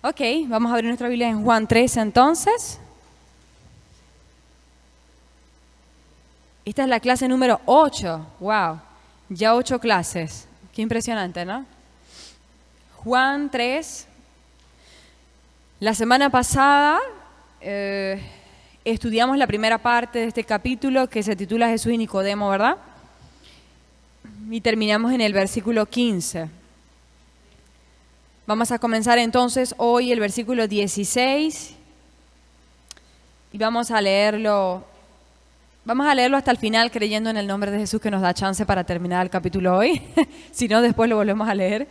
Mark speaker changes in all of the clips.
Speaker 1: Ok, vamos a abrir nuestra Biblia en Juan 3 entonces. Esta es la clase número 8. Wow, ya 8 clases. Qué impresionante, ¿no? Juan 3. La semana pasada estudiamos la primera parte de este capítulo que se titula Jesús y Nicodemo, ¿verdad? Y terminamos en el versículo 15. Vamos a comenzar entonces hoy el versículo 16 y vamos a leerlo hasta el final creyendo en el nombre de Jesús que nos da chance para terminar el capítulo hoy. Si no, después lo volvemos a leer.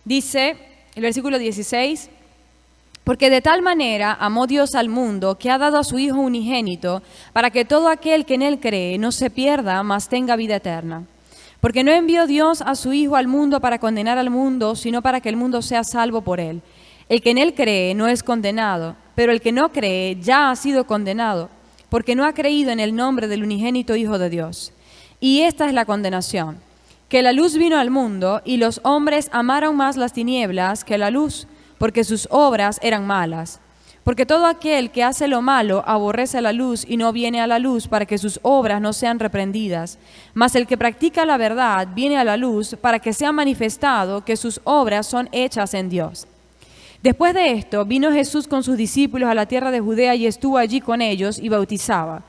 Speaker 1: Dice el versículo 16, porque de tal manera amó Dios al mundo que ha dado a su Hijo unigénito para que todo aquel que en Él cree no se pierda, mas tenga vida eterna. Porque no envió Dios a su Hijo al mundo para condenar al mundo, sino para que el mundo sea salvo por Él. El que en Él cree no es condenado, pero el que no cree ya ha sido condenado, porque no ha creído en el nombre del unigénito Hijo de Dios. Y esta es la condenación, que la luz vino al mundo, y los hombres amaron más las tinieblas que la luz, porque sus obras eran malas. Porque todo aquel que hace lo malo aborrece la luz y no viene a la luz para que sus obras no sean reprendidas. Mas el que practica la verdad viene a la luz para que sea manifestado que sus obras son hechas en Dios. Después de esto vino Jesús con sus discípulos a la tierra de Judea y estuvo allí con ellos y bautizaba.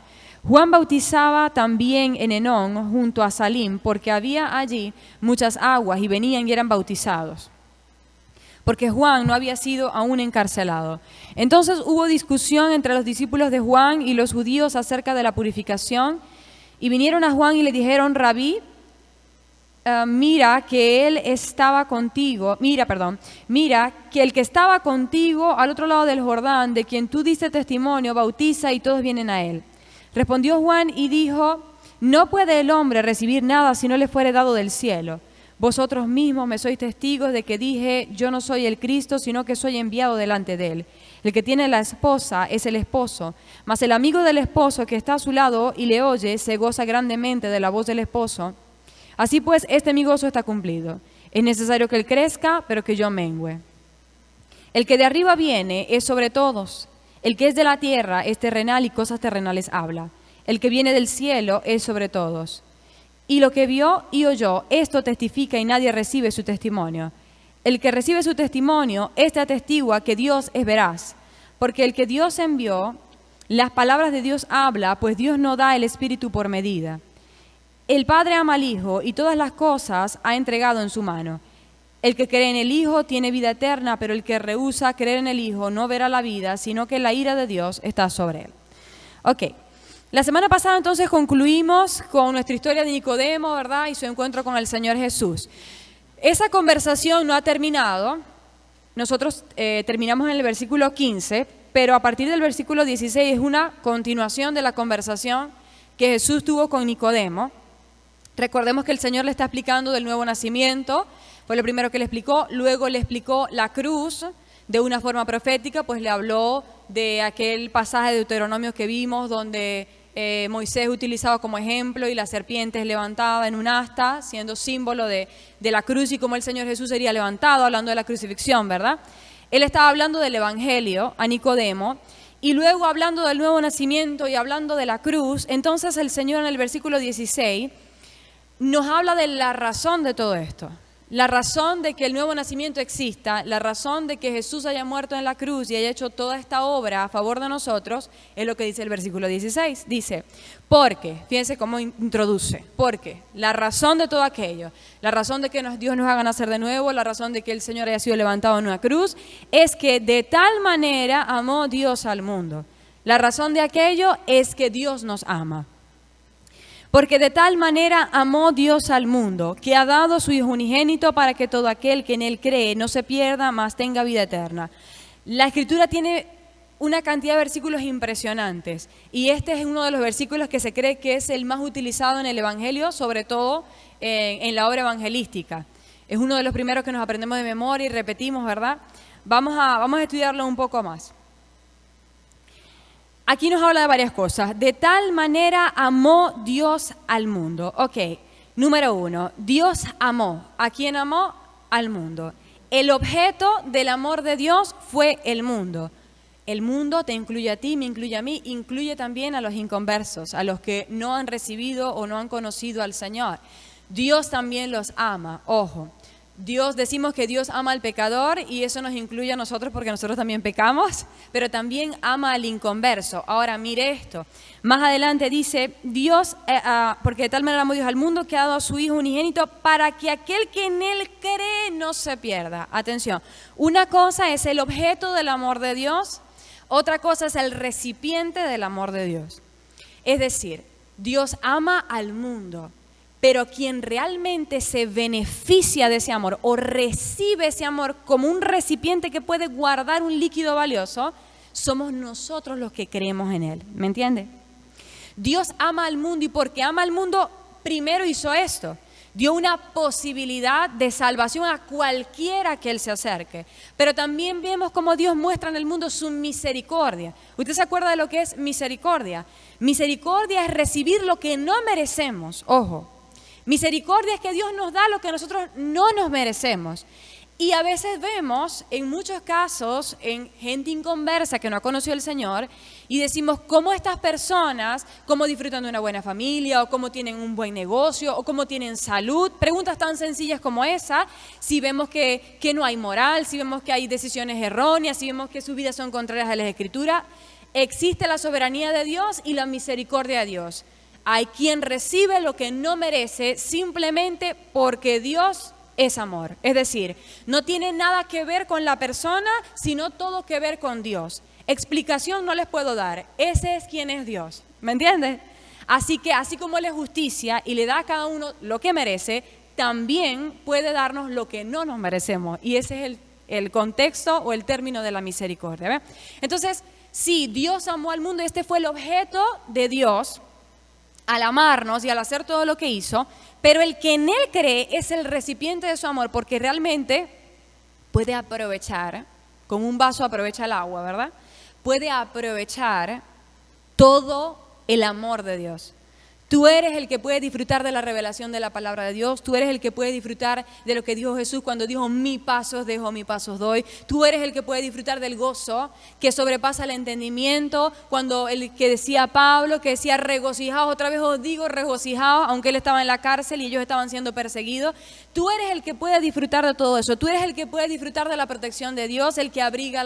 Speaker 1: Juan bautizaba también en Enón junto a Salim, porque había allí muchas aguas y venían y eran bautizados, porque Juan no había sido aún encarcelado. Entonces hubo discusión entre los discípulos de Juan y los judíos acerca de la purificación, y vinieron a Juan y le dijeron: Rabí, mira que el que estaba contigo al otro lado del Jordán, de quien tú diste testimonio, bautiza y todos vienen a él. Respondió Juan y dijo: no puede el hombre recibir nada si no le fuere dado del cielo. Vosotros mismos me sois testigos de que dije: yo no soy el Cristo, sino que soy enviado delante de él. El que tiene la esposa es el esposo, mas el amigo del esposo que está a su lado y le oye se goza grandemente de la voz del esposo. Así pues, mi gozo está cumplido. Es necesario que él crezca, pero que yo mengüe. El que de arriba viene es sobre todos. El que es de la tierra es terrenal y cosas terrenales habla. El que viene del cielo es sobre todos. Y lo que vio y oyó, esto testifica y nadie recibe su testimonio. El que recibe su testimonio, atestigua que Dios es veraz. Porque el que Dios envió, las palabras de Dios habla, pues Dios no da el Espíritu por medida. El Padre ama al Hijo y todas las cosas ha entregado en su mano. El que cree en el Hijo tiene vida eterna, pero el que rehúsa creer en el Hijo no verá la vida, sino que la ira de Dios está sobre él. Ok. La semana pasada entonces concluimos con nuestra historia de Nicodemo, ¿verdad? Y su encuentro con el Señor Jesús. Esa conversación no ha terminado. Nosotros terminamos en el versículo 15, pero a partir del versículo 16 es una continuación de la conversación que Jesús tuvo con Nicodemo. Recordemos que el Señor le está explicando del nuevo nacimiento, fue lo primero que le explicó, luego le explicó la cruz de una forma profética, pues le habló de aquel pasaje de Deuteronomio que vimos donde Moisés es utilizado como ejemplo y la serpiente es levantada en un asta, siendo símbolo de la cruz y cómo el Señor Jesús sería levantado, hablando de la crucifixión, ¿verdad? Él estaba hablando del Evangelio a Nicodemo y luego hablando del nuevo nacimiento y hablando de la cruz. Entonces el Señor en el versículo 16 nos habla de la razón de todo esto. La razón de que el nuevo nacimiento exista, la razón de que Jesús haya muerto en la cruz y haya hecho toda esta obra a favor de nosotros, es lo que dice el versículo 16. Dice, porque, fíjense cómo introduce, porque la razón de todo aquello, la razón de que Dios nos haga nacer de nuevo, la razón de que el Señor haya sido levantado en una cruz, es que de tal manera amó Dios al mundo. La razón de aquello es que Dios nos ama. Porque de tal manera amó Dios al mundo, que ha dado su Hijo unigénito para que todo aquel que en Él cree no se pierda, mas tenga vida eterna. La Escritura tiene una cantidad de versículos impresionantes y este es uno de los versículos que se cree que es el más utilizado en el Evangelio, sobre todo en la obra evangelística. Es uno de los primeros que nos aprendemos de memoria y repetimos, ¿verdad? Vamos a estudiarlo un poco más. Aquí nos habla de varias cosas. De tal manera amó Dios al mundo. Ok, número 1, Dios amó. ¿A quién amó? Al mundo. El objeto del amor de Dios fue el mundo. El mundo te incluye a ti, me incluye a mí, incluye también a los inconversos, a los que no han recibido o no han conocido al Señor. Dios también los ama, ojo. Decimos que Dios ama al pecador y eso nos incluye a nosotros porque nosotros también pecamos, pero también ama al inconverso. Ahora, mire esto. Más adelante dice, Dios, porque de tal manera amó Dios al mundo que ha dado a su Hijo unigénito para que aquel que en Él cree no se pierda. Atención, una cosa es el objeto del amor de Dios, otra cosa es el recipiente del amor de Dios. Es decir, Dios ama al mundo. Pero quien realmente se beneficia de ese amor o recibe ese amor como un recipiente que puede guardar un líquido valioso, somos nosotros los que creemos en Él. ¿Me entiende? Dios ama al mundo y porque ama al mundo, primero hizo esto. Dio una posibilidad de salvación a cualquiera que Él se acerque. Pero también vemos cómo Dios muestra en el mundo su misericordia. ¿Usted se acuerda de lo que es misericordia? Misericordia es recibir lo que no merecemos. Ojo. Misericordia es que Dios nos da lo que nosotros no nos merecemos. Y a veces vemos, en muchos casos, en gente inconversa que no ha conocido al Señor, y decimos cómo estas personas, cómo disfrutan de una buena familia, o cómo tienen un buen negocio, o cómo tienen salud. Preguntas tan sencillas como esa, si vemos que no hay moral, si vemos que hay decisiones erróneas, si vemos que sus vidas son contrarias a la Escritura. Existe la soberanía de Dios y la misericordia de Dios. Hay quien recibe lo que no merece simplemente porque Dios es amor. Es decir, no tiene nada que ver con la persona, sino todo que ver con Dios. Explicación no les puedo dar. Ese es quien es Dios. ¿Me entiendes? Así que así como Él es justicia y le da a cada uno lo que merece, también puede darnos lo que no nos merecemos. Y ese es el contexto o el término de la misericordia. ¿Ve? Entonces, sí, Dios amó al mundo y este fue el objeto de Dios al amarnos y al hacer todo lo que hizo, pero el que en Él cree es el recipiente de su amor porque realmente puede aprovechar, como un vaso aprovecha el agua, ¿verdad? Puede aprovechar todo el amor de Dios. Tú eres el que puede disfrutar de la revelación de la palabra de Dios. Tú eres el que puede disfrutar de lo que dijo Jesús cuando dijo, mi paso os dejo, mi paso os doy. Tú eres el que puede disfrutar del gozo que sobrepasa el entendimiento. Cuando el que decía Pablo, que decía regocijaos, otra vez os digo regocijaos, aunque él estaba en la cárcel y ellos estaban siendo perseguidos. Tú eres el que puede disfrutar de todo eso. Tú eres el que puede disfrutar de la protección de Dios, el que abriga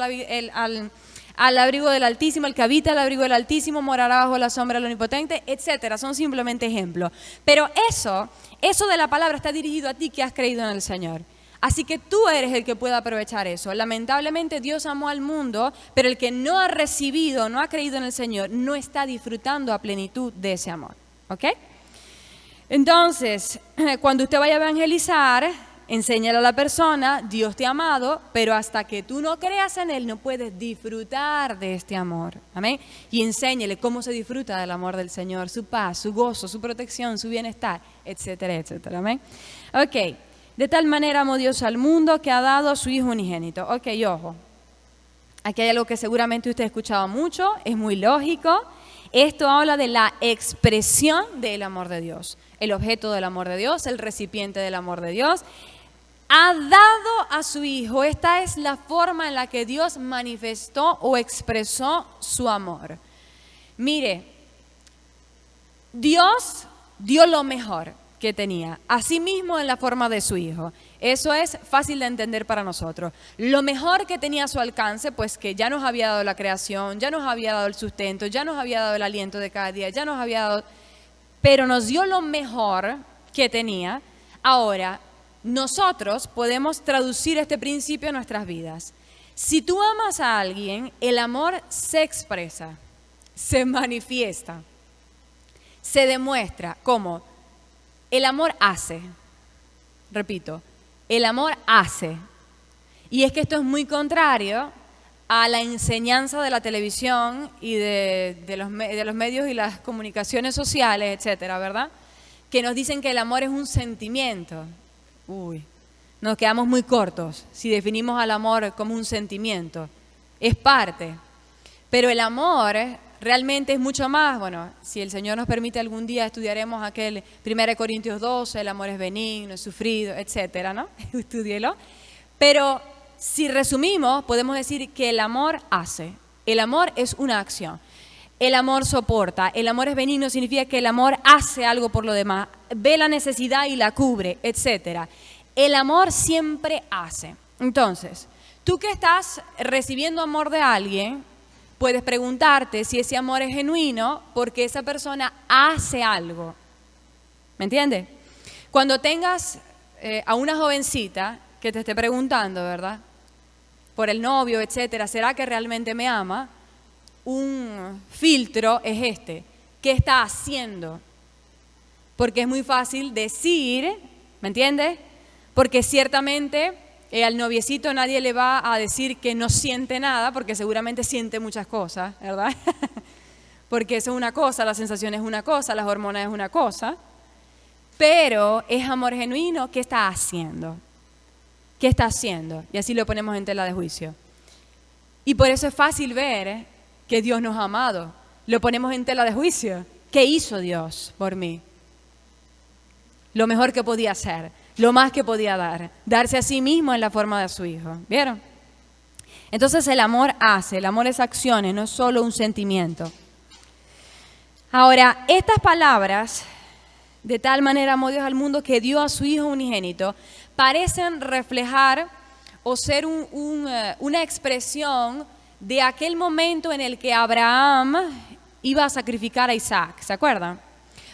Speaker 1: al abrigo del Altísimo, el que habita al abrigo del Altísimo, morará bajo la sombra del Omnipotente, etcétera. Son simplemente ejemplos. Pero eso de la palabra está dirigido a ti que has creído en el Señor. Así que tú eres el que puede aprovechar eso. Lamentablemente Dios amó al mundo, pero el que no ha recibido, no ha creído en el Señor, no está disfrutando a plenitud de ese amor. ¿Ok? Entonces, cuando usted vaya a evangelizar, enséñale a la persona, Dios te ha amado, pero hasta que tú no creas en Él no puedes disfrutar de este amor. Amén. Y enséñale cómo se disfruta del amor del Señor, su paz, su gozo, su protección, su bienestar, etcétera, etcétera. Amén. Ok. De tal manera amó Dios al mundo que ha dado a su Hijo unigénito. Ok, ojo. Aquí hay algo que seguramente usted ha escuchado mucho, es muy lógico. Esto habla de la expresión del amor de Dios. El objeto del amor de Dios, el recipiente del amor de Dios. Ha dado a su Hijo. Esta es la forma en la que Dios manifestó o expresó su amor. Mire, Dios dio lo mejor que tenía, asimismo en la forma de su Hijo. Eso es fácil de entender para nosotros. Lo mejor que tenía a su alcance, pues que ya nos había dado la creación, ya nos había dado el sustento, ya nos había dado el aliento de cada día, ya nos había dado... Pero nos dio lo mejor que tenía. Ahora, nosotros podemos traducir este principio en nuestras vidas. Si tú amas a alguien, el amor se expresa, se manifiesta, se demuestra. ¿Cómo? El amor hace. Repito, el amor hace. Y es que esto es muy contrario a la enseñanza de la televisión y de los medios y las comunicaciones sociales, etcétera, ¿verdad? Que nos dicen que el amor es un sentimiento. Uy, nos quedamos muy cortos si definimos al amor como un sentimiento. Es parte. Pero el amor realmente es mucho más. Bueno, si el Señor nos permite algún día estudiaremos aquel 1 Corintios 12, el amor es benigno, es sufrido, etcétera, ¿no? Estúdielo. Pero si resumimos, podemos decir que el amor hace. El amor es una acción. El amor soporta. El amor es benigno, significa que el amor hace algo por lo demás. Ve la necesidad y la cubre, etc. El amor siempre hace. Entonces, tú que estás recibiendo amor de alguien, puedes preguntarte si ese amor es genuino porque esa persona hace algo. ¿Me entiendes? Cuando tengas a una jovencita que te esté preguntando, ¿verdad? Por el novio, etcétera, ¿será que realmente me ama? Un filtro es este. ¿Qué está haciendo? Porque es muy fácil decir, ¿me entiendes? Porque ciertamente al noviecito nadie le va a decir que no siente nada, porque seguramente siente muchas cosas, ¿verdad? Porque eso es una cosa, la sensación es una cosa, las hormonas es una cosa. Pero es amor genuino, ¿qué está haciendo? ¿Qué está haciendo? Y así lo ponemos en tela de juicio. Y por eso es fácil ver que Dios nos ha amado. Lo ponemos en tela de juicio. ¿Qué hizo Dios por mí? Lo mejor que podía hacer, lo más que podía dar. Darse a sí mismo en la forma de su Hijo. ¿Vieron? Entonces el amor hace, el amor es acciones, no es solo un sentimiento. Ahora, estas palabras, de tal manera amó Dios al mundo que dio a su Hijo unigénito, parecen reflejar o ser una expresión de aquel momento en el que Abraham iba a sacrificar a Isaac. ¿Se acuerdan?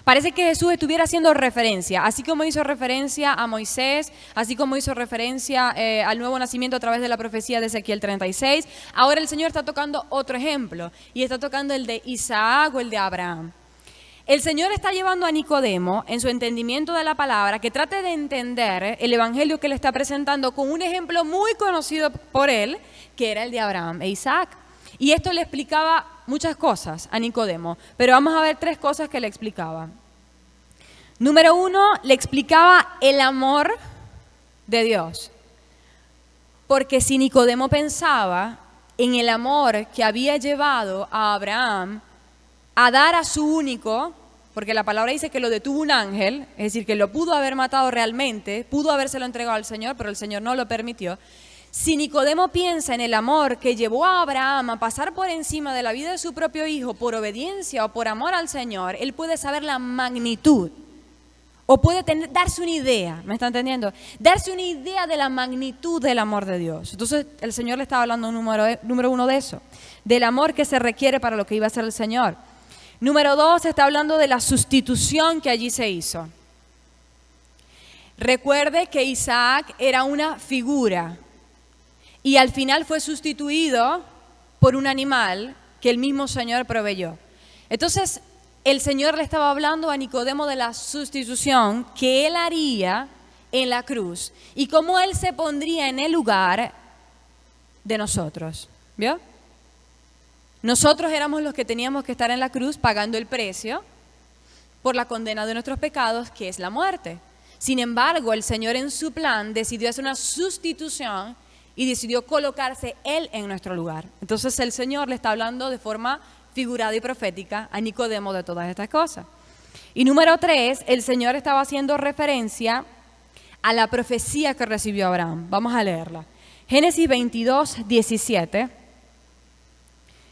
Speaker 1: Parece que Jesús estuviera haciendo referencia, así como hizo referencia a Moisés, así como hizo referencia al nuevo nacimiento a través de la profecía de Ezequiel 36. Ahora el Señor está tocando otro ejemplo y está tocando el de Isaac o el de Abraham. El Señor está llevando a Nicodemo en su entendimiento de la palabra que trate de entender el evangelio que le está presentando con un ejemplo muy conocido por él, que era el de Abraham e Isaac. Y esto le explicaba muchas cosas a Nicodemo, pero vamos a ver 3 cosas que le explicaba. Número 1, le explicaba el amor de Dios. Porque si Nicodemo pensaba en el amor que había llevado a Abraham a dar a su único, porque la palabra dice que lo detuvo un ángel, es decir, que lo pudo haber matado realmente, pudo habérselo entregado al Señor, pero el Señor no lo permitió. Si Nicodemo piensa en el amor que llevó a Abraham a pasar por encima de la vida de su propio hijo por obediencia o por amor al Señor, él puede saber la magnitud o puede darse una idea, ¿me está entendiendo? Darse una idea de la magnitud del amor de Dios. Entonces el Señor le estaba hablando número 1 de eso, del amor que se requiere para lo que iba a hacer el Señor. Número 2, está hablando de la sustitución que allí se hizo. Recuerde que Isaac era una figura y al final fue sustituido por un animal que el mismo Señor proveyó. Entonces, el Señor le estaba hablando a Nicodemo de la sustitución que Él haría en la cruz y cómo Él se pondría en el lugar de nosotros. ¿Vio? Nosotros éramos los que teníamos que estar en la cruz pagando el precio por la condena de nuestros pecados, que es la muerte. Sin embargo, el Señor en su plan decidió hacer una sustitución y decidió colocarse Él en nuestro lugar. Entonces el Señor le está hablando de forma figurada y profética a Nicodemo de todas estas cosas. Y número 3, el Señor estaba haciendo referencia a la profecía que recibió Abraham. Vamos a leerla. Génesis 22, 17.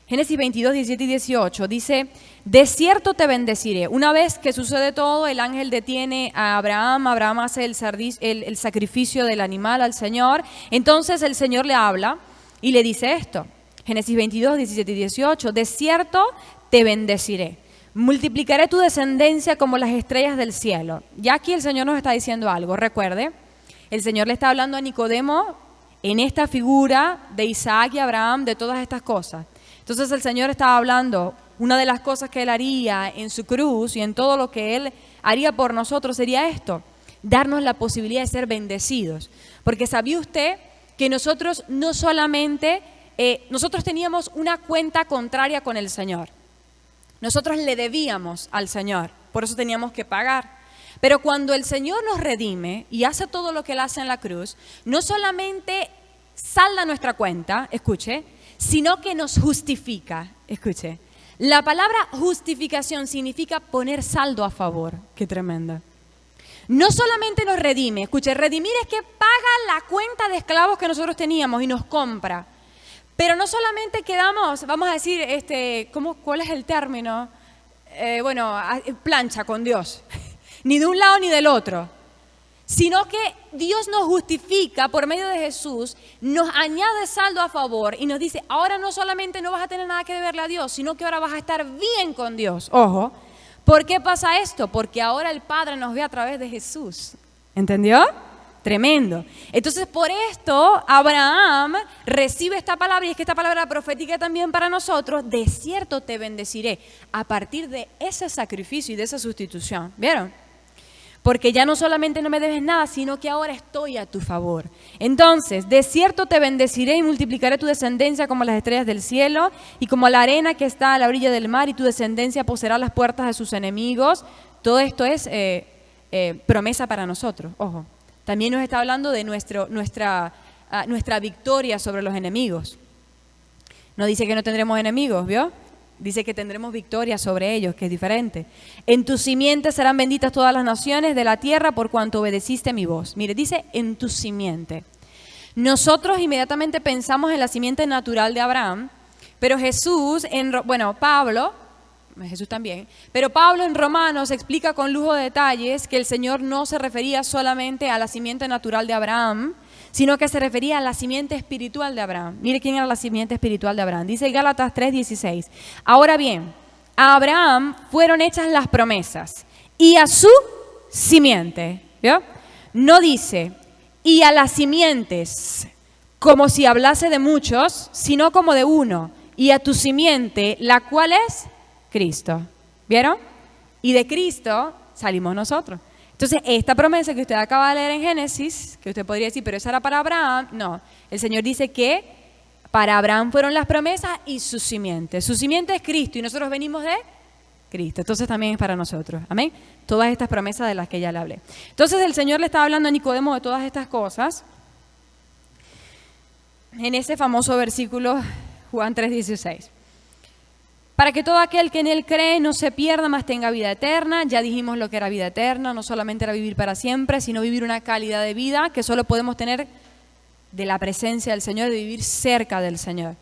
Speaker 1: Génesis 22, 17 y 18 dice: de cierto te bendeciré. Una vez que sucede todo, el ángel detiene a Abraham. Abraham hace el sacrificio del animal al Señor. Entonces el Señor le habla y le dice esto. Génesis 22, 17 y 18. De cierto te bendeciré. Multiplicaré tu descendencia como las estrellas del cielo. Ya aquí el Señor nos está diciendo algo. Recuerde, el Señor le está hablando a Nicodemo en esta figura de Isaac y Abraham, de todas estas cosas. Entonces el Señor estaba hablando, una de las cosas que Él haría en su cruz y en todo lo que Él haría por nosotros sería esto, darnos la posibilidad de ser bendecidos. Porque ¿sabía usted que nosotros no solamente, nosotros teníamos una cuenta contraria con el Señor? Nosotros le debíamos al Señor, por eso teníamos que pagar. Pero cuando el Señor nos redime y hace todo lo que Él hace en la cruz, no solamente salda nuestra cuenta, escuche, sino que nos justifica. Escuche, la palabra justificación significa poner saldo a favor. Qué tremenda. No solamente nos redime, escuche, redimir es que paga la cuenta de esclavos que nosotros teníamos y nos compra. Pero no solamente quedamos, vamos a decir, ¿cuál es el término? Plancha con Dios, ni de un lado ni del otro, sino que Dios nos justifica por medio de Jesús, nos añade saldo a favor y nos dice, ahora no solamente no vas a tener nada que deberle a Dios, sino que ahora vas a estar bien con Dios. Ojo, ¿por qué pasa esto? Porque ahora el Padre nos ve a través de Jesús. ¿Entendió? Tremendo. Entonces, por esto, Abraham recibe esta palabra, y es que esta palabra profética también para nosotros, de cierto te bendeciré, a partir de ese sacrificio y de esa sustitución. ¿Vieron? Porque ya no solamente no me debes nada, sino que ahora estoy a tu favor. Entonces, de cierto te bendeciré y multiplicaré tu descendencia como las estrellas del cielo y como la arena que está a la orilla del mar, y tu descendencia poseerá las puertas de sus enemigos. Todo esto es promesa para nosotros, ojo. También nos está hablando de nuestra victoria sobre los enemigos. No dice que no tendremos enemigos, ¿vio? Dice que tendremos victoria sobre ellos, que es diferente. En tu simiente serán benditas todas las naciones de la tierra por cuanto obedeciste mi voz. Mire, dice en tu simiente. Nosotros inmediatamente pensamos en la simiente natural de Abraham, pero Jesús también, pero Pablo en Romanos explica con lujo de detalles que el Señor no se refería solamente a la simiente natural de Abraham, sino que se refería a la simiente espiritual de Abraham. Mire quién era la simiente espiritual de Abraham. Dice Gálatas 3:16. Ahora bien, a Abraham fueron hechas las promesas y a su simiente. ¿Vio? No dice y a las simientes como si hablase de muchos, sino como de uno, y a tu simiente, la cual es Cristo. ¿Vieron? Y de Cristo salimos nosotros. Entonces, esta promesa que usted acaba de leer en Génesis, que usted podría decir, pero esa era para Abraham, no. El Señor dice que para Abraham fueron las promesas y su simiente. Su simiente es Cristo y nosotros venimos de Cristo. Entonces también es para nosotros. Amén. Todas estas promesas de las que ya le hablé. Entonces el Señor le estaba hablando a Nicodemo de todas estas cosas en ese famoso versículo Juan 3:16. Para que todo aquel que en Él cree no se pierda, mas tenga vida eterna. Ya dijimos lo que era vida eterna, no solamente era vivir para siempre, sino vivir una calidad de vida que solo podemos tener de la presencia del Señor, de vivir cerca del Señor.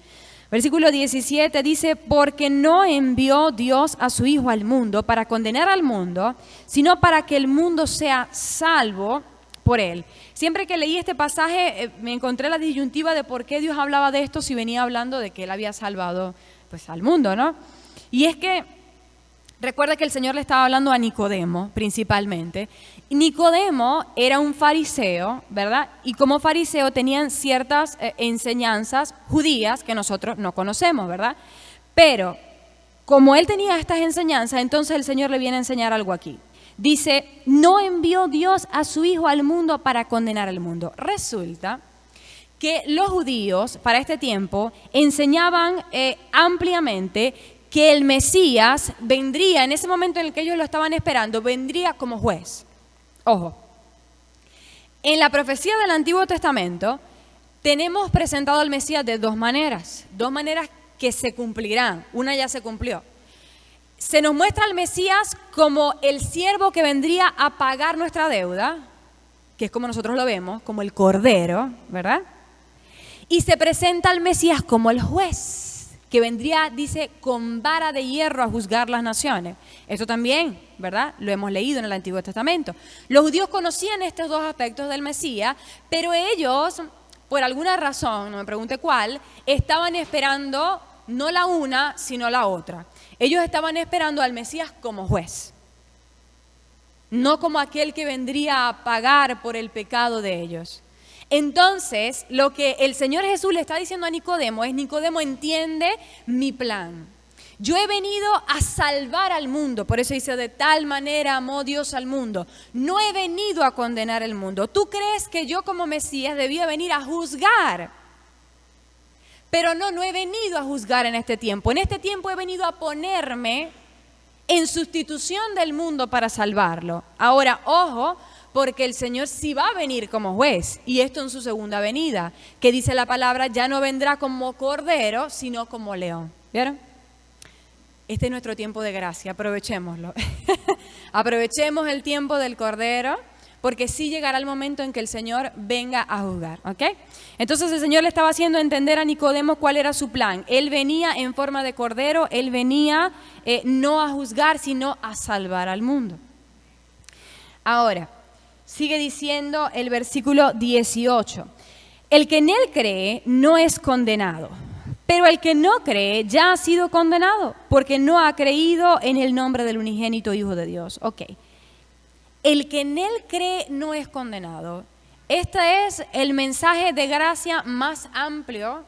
Speaker 1: Versículo 17 dice, porque no envió Dios a su Hijo al mundo para condenar al mundo, sino para que el mundo sea salvo por Él. Siempre que leí este pasaje me encontré la disyuntiva de por qué Dios hablaba de esto si venía hablando de que Él había salvado pues al mundo, ¿no? Y es que recuerda que el Señor le estaba hablando a Nicodemo principalmente. Nicodemo era un fariseo, ¿verdad? Y como fariseo tenían ciertas enseñanzas judías que nosotros no conocemos, ¿verdad? Pero como él tenía estas enseñanzas, entonces el Señor le viene a enseñar algo aquí. Dice, no envió Dios a su Hijo al mundo para condenar al mundo. Resulta que los judíos para este tiempo enseñaban ampliamente que el Mesías vendría, en ese momento en el que ellos lo estaban esperando, vendría como juez. Ojo, en la profecía del Antiguo Testamento tenemos presentado al Mesías de dos maneras que se cumplirán. Una ya se cumplió. Se nos muestra al Mesías como el siervo que vendría a pagar nuestra deuda, que es como nosotros lo vemos, como el Cordero, ¿verdad? Y se presenta al Mesías como el juez, que vendría, dice, con vara de hierro a juzgar las naciones. Esto también, ¿verdad? Lo hemos leído en el Antiguo Testamento. Los judíos conocían estos dos aspectos del Mesías, pero ellos, por alguna razón, no me pregunte cuál, estaban esperando no la una, sino la otra. Ellos estaban esperando al Mesías como juez, no como aquel que vendría a pagar por el pecado de ellos. Entonces, lo que el Señor Jesús le está diciendo a Nicodemo es, Nicodemo, entiende mi plan. Yo he venido a salvar al mundo, por eso dice, de tal manera amó Dios al mundo. No he venido a condenar el mundo. Tú crees que yo como Mesías debía venir a juzgar, pero no he venido a juzgar en este tiempo. En este tiempo he venido a ponerme en sustitución del mundo para salvarlo. Ahora, ojo, porque el Señor sí va a venir como juez, y esto en su segunda venida, que dice la palabra, ya no vendrá como cordero, sino como león. ¿Vieron? Este es nuestro tiempo de gracia, aprovechémoslo. Aprovechemos el tiempo del Cordero, porque sí llegará el momento en que el Señor venga a juzgar, ¿ok? Entonces el Señor le estaba haciendo entender a Nicodemo cuál era su plan. Él venía en forma de cordero, Él venía no a juzgar, sino a salvar al mundo. Ahora, sigue diciendo el versículo 18. El que en Él cree no es condenado, pero el que no cree ya ha sido condenado, porque no ha creído en el nombre del unigénito Hijo de Dios. Ok. El que en Él cree no es condenado. Este es el mensaje de gracia más amplio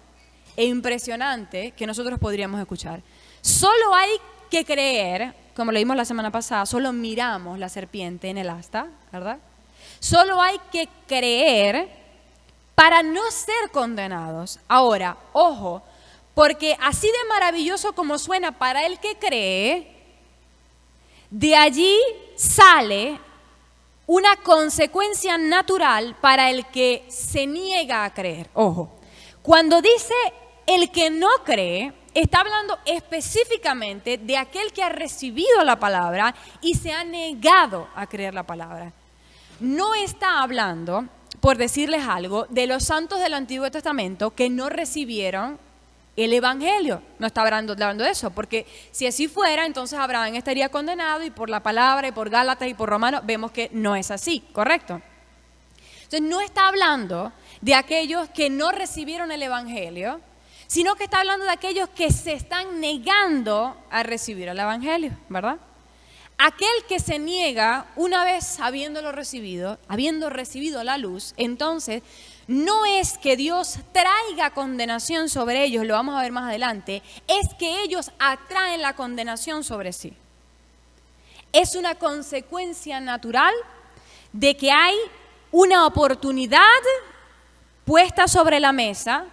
Speaker 1: e impresionante que nosotros podríamos escuchar. Solo hay que creer, como lo vimos la semana pasada, solo miramos la serpiente en el asta, ¿verdad? Solo hay que creer para no ser condenados. Ahora, ojo, porque así de maravilloso como suena para el que cree, de allí sale una consecuencia natural para el que se niega a creer. Ojo, cuando dice el que no cree, está hablando específicamente de aquel que ha recibido la palabra y se ha negado a creer la palabra. No está hablando, por decirles algo, de los santos del Antiguo Testamento que no recibieron el Evangelio. No está hablando de eso, porque si así fuera, entonces Abraham estaría condenado y por la palabra y por Gálatas y por Romanos vemos que no es así, ¿correcto? Entonces no está hablando de aquellos que no recibieron el Evangelio, sino que está hablando de aquellos que se están negando a recibir el Evangelio, ¿verdad? Aquel que se niega una vez habiendo recibido la luz, entonces no es que Dios traiga condenación sobre ellos, lo vamos a ver más adelante, es que ellos atraen la condenación sobre sí. Es una consecuencia natural de que hay una oportunidad puesta sobre la mesa,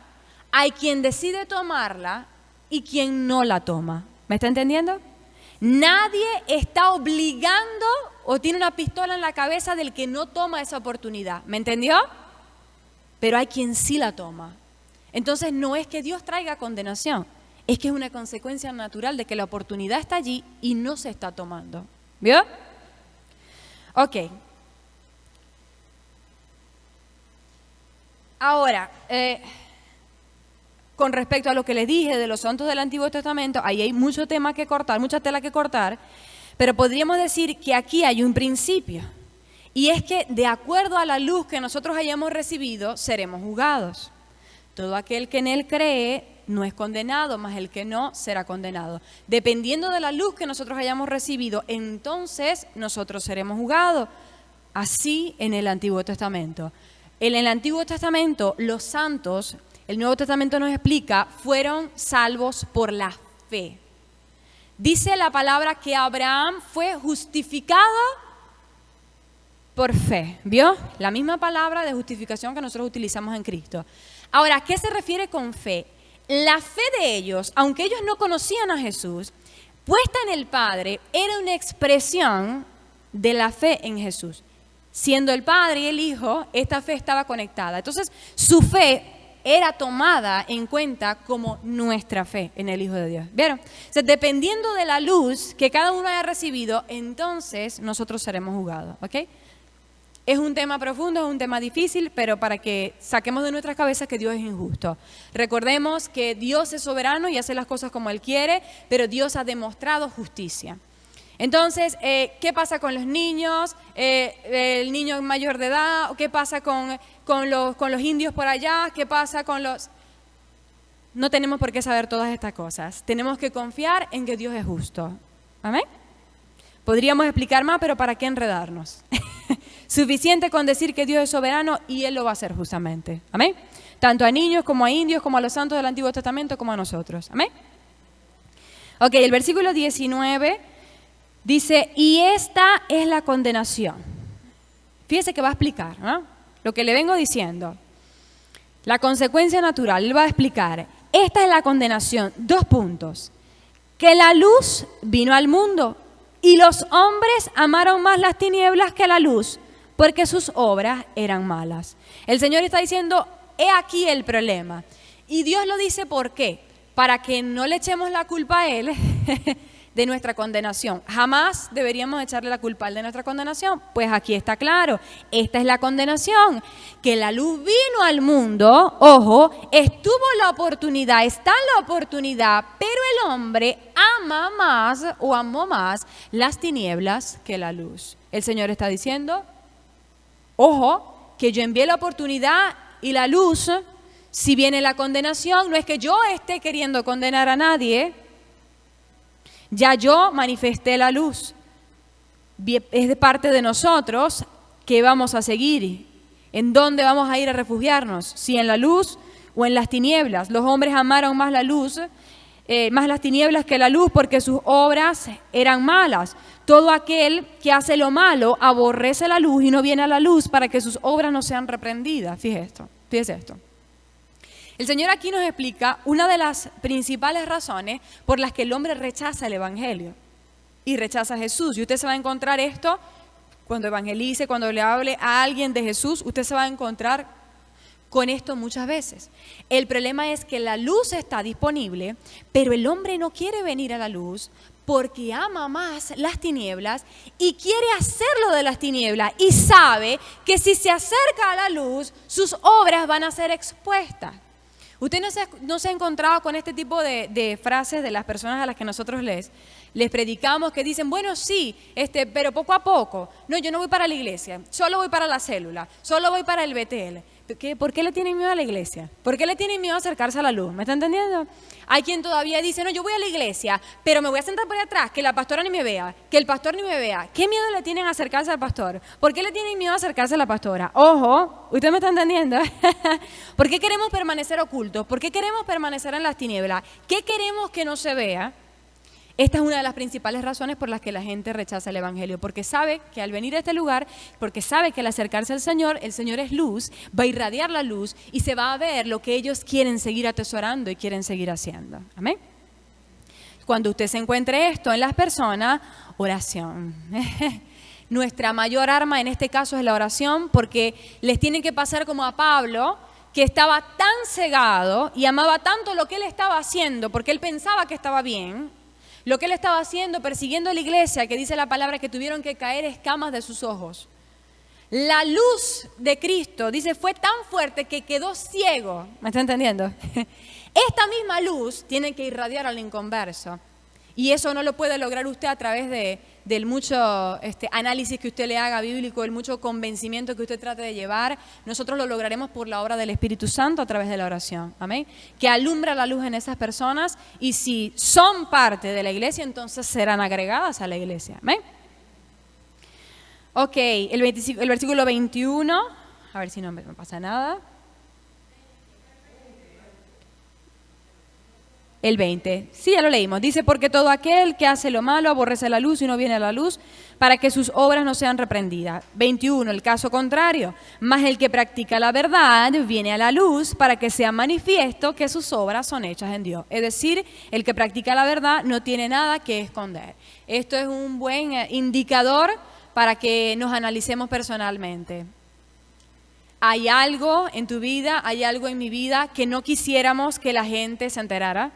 Speaker 1: hay quien decide tomarla y quien no la toma. ¿Me está entendiendo? Nadie está obligando o tiene una pistola en la cabeza del que no toma esa oportunidad. ¿Me entendió? Pero hay quien sí la toma. Entonces no es que Dios traiga condenación, es que es una consecuencia natural de que la oportunidad está allí y no se está tomando. ¿Vio? Ok. Ahora, con respecto a lo que les dije de los santos del Antiguo Testamento, ahí hay mucho tema que cortar, mucha tela que cortar, pero podríamos decir que aquí hay un principio. Y es que de acuerdo a la luz que nosotros hayamos recibido, seremos juzgados. Todo aquel que en Él cree no es condenado, mas el que no será condenado. Dependiendo de la luz que nosotros hayamos recibido, entonces nosotros seremos juzgados. Así en el Antiguo Testamento. En el Antiguo Testamento, los santos, el Nuevo Testamento nos explica, fueron salvos por la fe. Dice la palabra que Abraham fue justificado por fe, ¿vio? La misma palabra de justificación que nosotros utilizamos en Cristo. Ahora, ¿a qué se refiere con fe? La fe de ellos, aunque ellos no conocían a Jesús, puesta en el Padre, era una expresión de la fe en Jesús. Siendo el Padre y el Hijo, esta fe estaba conectada. Entonces, su fe era tomada en cuenta como nuestra fe en el Hijo de Dios. ¿Vieron? O sea, dependiendo de la luz que cada uno haya recibido, entonces nosotros seremos juzgados, ¿ok? Es un tema profundo, es un tema difícil, pero para que saquemos de nuestras cabezas que Dios es injusto. Recordemos que Dios es soberano y hace las cosas como Él quiere, pero Dios ha demostrado justicia. Entonces, ¿qué pasa con los niños? El niño mayor de edad, ¿qué pasa con los indios por allá? ¿Qué pasa con los...? No tenemos por qué saber todas estas cosas. Tenemos que confiar en que Dios es justo. ¿Amén? Podríamos explicar más, pero ¿para qué enredarnos? Suficiente con decir que Dios es soberano y Él lo va a hacer justamente. ¿Amén? Tanto a niños como a indios, como a los santos del Antiguo Testamento, como a nosotros. ¿Amén? Ok, el versículo 19 dice, y esta es la condenación. Fíjese que va a explicar, ¿no? Lo que le vengo diciendo. La consecuencia natural, Él va a explicar. Esta es la condenación. 2 puntos. Que la luz vino al mundo y los hombres amaron más las tinieblas que la luz, porque sus obras eran malas. El Señor está diciendo, he aquí el problema. Y Dios lo dice, ¿por qué? Para que no le echemos la culpa a Él de nuestra condenación. Jamás deberíamos echarle la culpa al de nuestra condenación. Pues aquí está claro, esta es la condenación, que la luz vino al mundo, ojo, estuvo la oportunidad, está la oportunidad, pero el hombre ama más o amó más las tinieblas que la luz. El Señor está diciendo, ojo, que yo envié la oportunidad y la luz. Si viene la condenación, no es que yo esté queriendo condenar a nadie, ya yo manifesté la luz. Es de parte de nosotros que vamos a seguir. ¿En dónde vamos a ir a refugiarnos? Si en la luz o en las tinieblas. Los hombres amaron más la luz, más las tinieblas que la luz, porque sus obras eran malas. Todo aquel que hace lo malo aborrece la luz y no viene a la luz para que sus obras no sean reprendidas. Fíjese esto. El Señor aquí nos explica una de las principales razones por las que el hombre rechaza el Evangelio y rechaza a Jesús. Y usted se va a encontrar esto cuando evangelice, cuando le hable a alguien de Jesús, usted se va a encontrar con esto muchas veces. El problema es que la luz está disponible, pero el hombre no quiere venir a la luz porque ama más las tinieblas y quiere hacerlo de las tinieblas y sabe que si se acerca a la luz, sus obras van a ser expuestas. Usted no se ha encontrado con este tipo de frases de las personas a las que nosotros les predicamos que dicen, bueno, sí, pero poco a poco. No, yo no voy para la iglesia, solo voy para la célula, solo voy para el Betel. ¿Por qué le tienen miedo a la iglesia? ¿Por qué le tienen miedo a acercarse a la luz? ¿Me está entendiendo? Hay quien todavía dice, no, yo voy a la iglesia, pero me voy a sentar por ahí atrás, que la pastora ni me vea, que el pastor ni me vea. ¿Qué miedo le tienen a acercarse al pastor? ¿Por qué le tienen miedo a acercarse a la pastora? Ojo, ¿usted me está entendiendo? ¿Por qué queremos permanecer ocultos? ¿Por qué queremos permanecer en las tinieblas? ¿Qué queremos que no se vea? Esta es una de las principales razones por las que la gente rechaza el Evangelio, porque sabe que al venir a este lugar, porque sabe que al acercarse al Señor, el Señor es luz, va a irradiar la luz y se va a ver lo que ellos quieren seguir atesorando y quieren seguir haciendo. Amén. Cuando usted se encuentre esto en las personas, oración. Nuestra mayor arma en este caso es la oración, porque les tiene que pasar como a Pablo, que estaba tan cegado y amaba tanto lo que él estaba haciendo, porque él pensaba que estaba bien. Lo que él estaba haciendo, persiguiendo a la iglesia, que dice la palabra que tuvieron que caer escamas de sus ojos. La luz de Cristo, dice, fue tan fuerte que quedó ciego. ¿Me está entendiendo? Esta misma luz tiene que irradiar al inconverso. Y eso no lo puede lograr usted a través del mucho análisis que usted le haga bíblico, el mucho convencimiento que usted trate de llevar. Nosotros lo lograremos por la obra del Espíritu Santo a través de la oración. Amén. Que alumbra la luz en esas personas y si son parte de la iglesia, entonces serán agregadas a la iglesia. Amén. Ok, el versículo 21, a ver si no me pasa nada. El 20, sí, ya lo leímos. Dice, porque todo aquel que hace lo malo aborrece la luz y no viene a la luz para que sus obras no sean reprendidas. 21, el caso contrario. Mas el que practica la verdad viene a la luz para que sea manifiesto que sus obras son hechas en Dios. Es decir, el que practica la verdad no tiene nada que esconder. Esto es un buen indicador para que nos analicemos personalmente. ¿Hay algo en tu vida, hay algo en mi vida que no quisiéramos que la gente se enterara?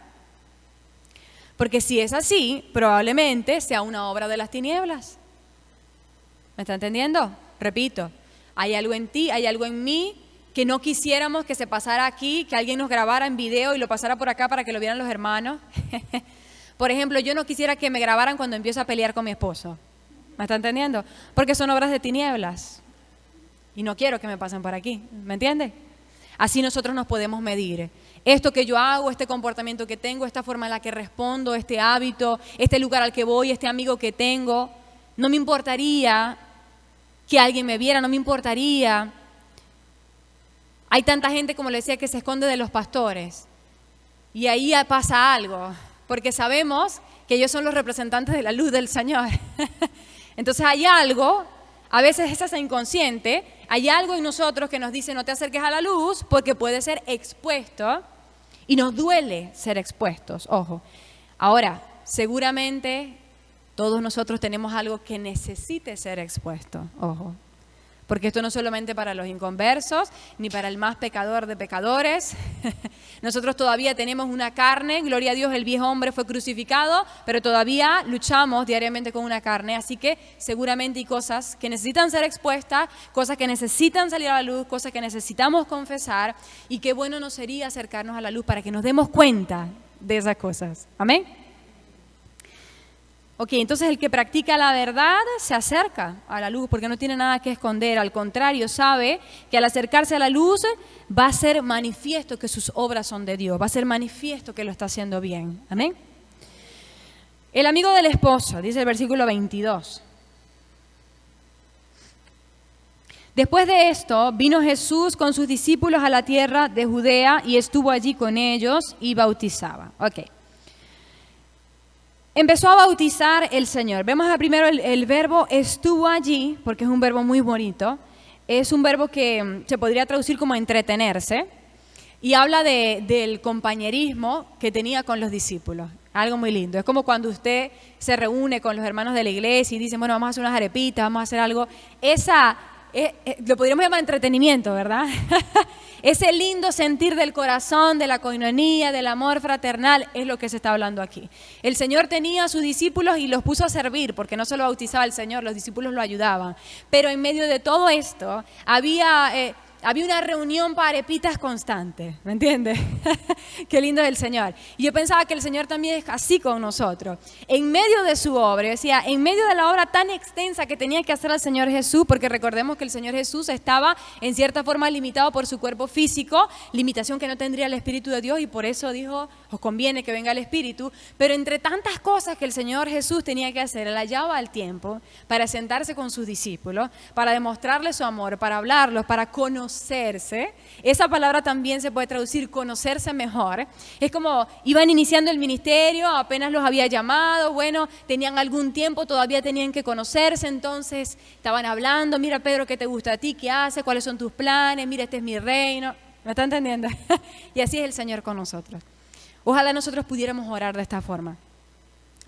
Speaker 1: Porque si es así, probablemente sea una obra de las tinieblas. ¿Me está entendiendo? Repito, hay algo en ti, hay algo en mí que no quisiéramos que se pasara aquí, que alguien nos grabara en video y lo pasara por acá para que lo vieran los hermanos. Por ejemplo, yo no quisiera que me grabaran cuando empiezo a pelear con mi esposo. ¿Me está entendiendo? Porque son obras de tinieblas. Y no quiero que me pasen por aquí. ¿Me entiende? Así nosotros nos podemos medir. Esto que yo hago, este comportamiento que tengo, esta forma en la que respondo, este hábito, este lugar al que voy, este amigo que tengo, no me importaría que alguien me viera, no me importaría. Hay tanta gente, como le decía, que se esconde de los pastores. Y ahí pasa algo, porque sabemos que ellos son los representantes de la luz del Señor. Entonces hay algo, a veces es ese inconsciente, hay algo en nosotros que nos dice no te acerques a la luz porque puede ser expuesto y nos duele ser expuestos, ojo. Ahora, seguramente todos nosotros tenemos algo que necesite ser expuesto, ojo. Porque esto no es solamente para los inconversos, ni para el más pecador de pecadores. Nosotros todavía tenemos una carne, gloria a Dios, el viejo hombre fue crucificado, pero todavía luchamos diariamente con una carne. Así que seguramente hay cosas que necesitan ser expuestas, cosas que necesitan salir a la luz, cosas que necesitamos confesar. Y qué bueno nos sería acercarnos a la luz para que nos demos cuenta de esas cosas. Amén. Ok, entonces el que practica la verdad se acerca a la luz porque no tiene nada que esconder. Al contrario, sabe que al acercarse a la luz va a ser manifiesto que sus obras son de Dios. Va a ser manifiesto que lo está haciendo bien. Amén. El amigo del esposo, dice el versículo 22. Después de esto, vino Jesús con sus discípulos a la tierra de Judea y estuvo allí con ellos y bautizaba. Ok. Empezó a bautizar el Señor. Vemos primero el verbo estuvo allí, porque es un verbo muy bonito. Es un verbo que se podría traducir como entretenerse y habla del compañerismo que tenía con los discípulos. Algo muy lindo. Es como cuando usted se reúne con los hermanos de la iglesia y dicen, bueno, vamos a hacer unas arepitas, vamos a hacer algo. Lo podríamos llamar entretenimiento, ¿verdad? Ese lindo sentir del corazón, de la coinonía, del amor fraternal, es lo que se está hablando aquí. El Señor tenía a sus discípulos y los puso a servir, porque no solo bautizaba el Señor, los discípulos lo ayudaban. Pero en medio de todo esto, había una reunión para arepitas constante, ¿me entiendes? Qué lindo es el Señor. Y yo pensaba que el Señor también es así con nosotros. En medio de su obra, decía, en medio de la obra tan extensa que tenía que hacer el Señor Jesús, porque recordemos que el Señor Jesús estaba en cierta forma limitado por su cuerpo físico, limitación que no tendría el Espíritu de Dios, y por eso dijo, os conviene que venga el Espíritu. Pero entre tantas cosas que el Señor Jesús tenía que hacer, él hallaba el tiempo para sentarse con sus discípulos, para demostrarles su amor, para hablarlos, para conocerse. Esa palabra también se puede traducir conocerse mejor. Es como iban iniciando el ministerio, apenas los había llamado, bueno, tenían algún tiempo, todavía tenían que conocerse, entonces estaban hablando, mira Pedro, ¿qué te gusta a ti? ¿Qué haces? ¿Cuáles son tus planes? Mira, este es mi reino. ¿Me está entendiendo? Y así es el Señor con nosotros. Ojalá nosotros pudiéramos orar de esta forma.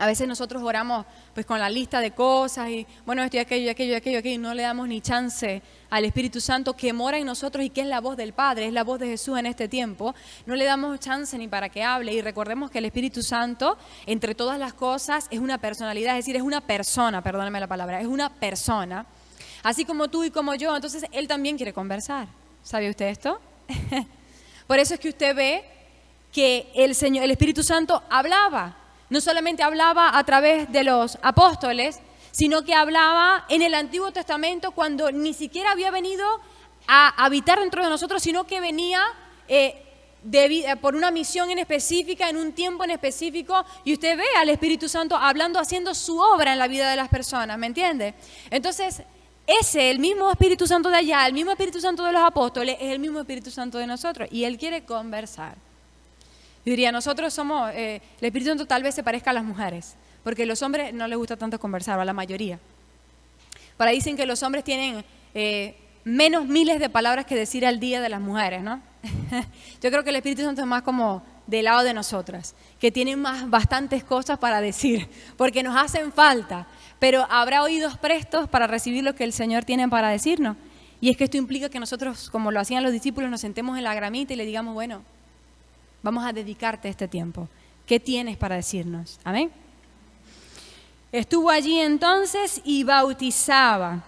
Speaker 1: A veces nosotros oramos pues con la lista de cosas y bueno, esto y aquello, y no le damos ni chance al Espíritu Santo que mora en nosotros y que es la voz del Padre, es la voz de Jesús en este tiempo. No le damos chance ni para que hable y recordemos que el Espíritu Santo, entre todas las cosas, es una personalidad, es decir, es una persona, perdóname la palabra, es una persona, así como tú y como yo, entonces Él también quiere conversar. ¿Sabe usted esto? Por eso es que usted ve que el Espíritu Santo hablaba. No solamente hablaba a través de los apóstoles, sino que hablaba en el Antiguo Testamento cuando ni siquiera había venido a habitar dentro de nosotros, sino que venía por una misión en específica, en un tiempo en específico, y usted ve al Espíritu Santo hablando, haciendo su obra en la vida de las personas, ¿me entiende? Entonces, el mismo Espíritu Santo de allá, el mismo Espíritu Santo de los apóstoles, es el mismo Espíritu Santo de nosotros, y Él quiere conversar. Yo diría, nosotros somos, el Espíritu Santo tal vez se parezca a las mujeres, porque a los hombres no les gusta tanto conversar, a la mayoría. Para dicen que los hombres tienen menos miles de palabras que decir al día de las mujeres, ¿no? Yo creo que el Espíritu Santo es más como del lado de nosotras, que tienen bastantes cosas para decir, porque nos hacen falta, pero habrá oídos prestos para recibir lo que el Señor tiene para decirnos. Y es que esto implica que nosotros, como lo hacían los discípulos, nos sentemos en la gramita y le digamos, bueno, vamos a dedicarte este tiempo. ¿Qué tienes para decirnos? Amén. Estuvo allí entonces y bautizaba.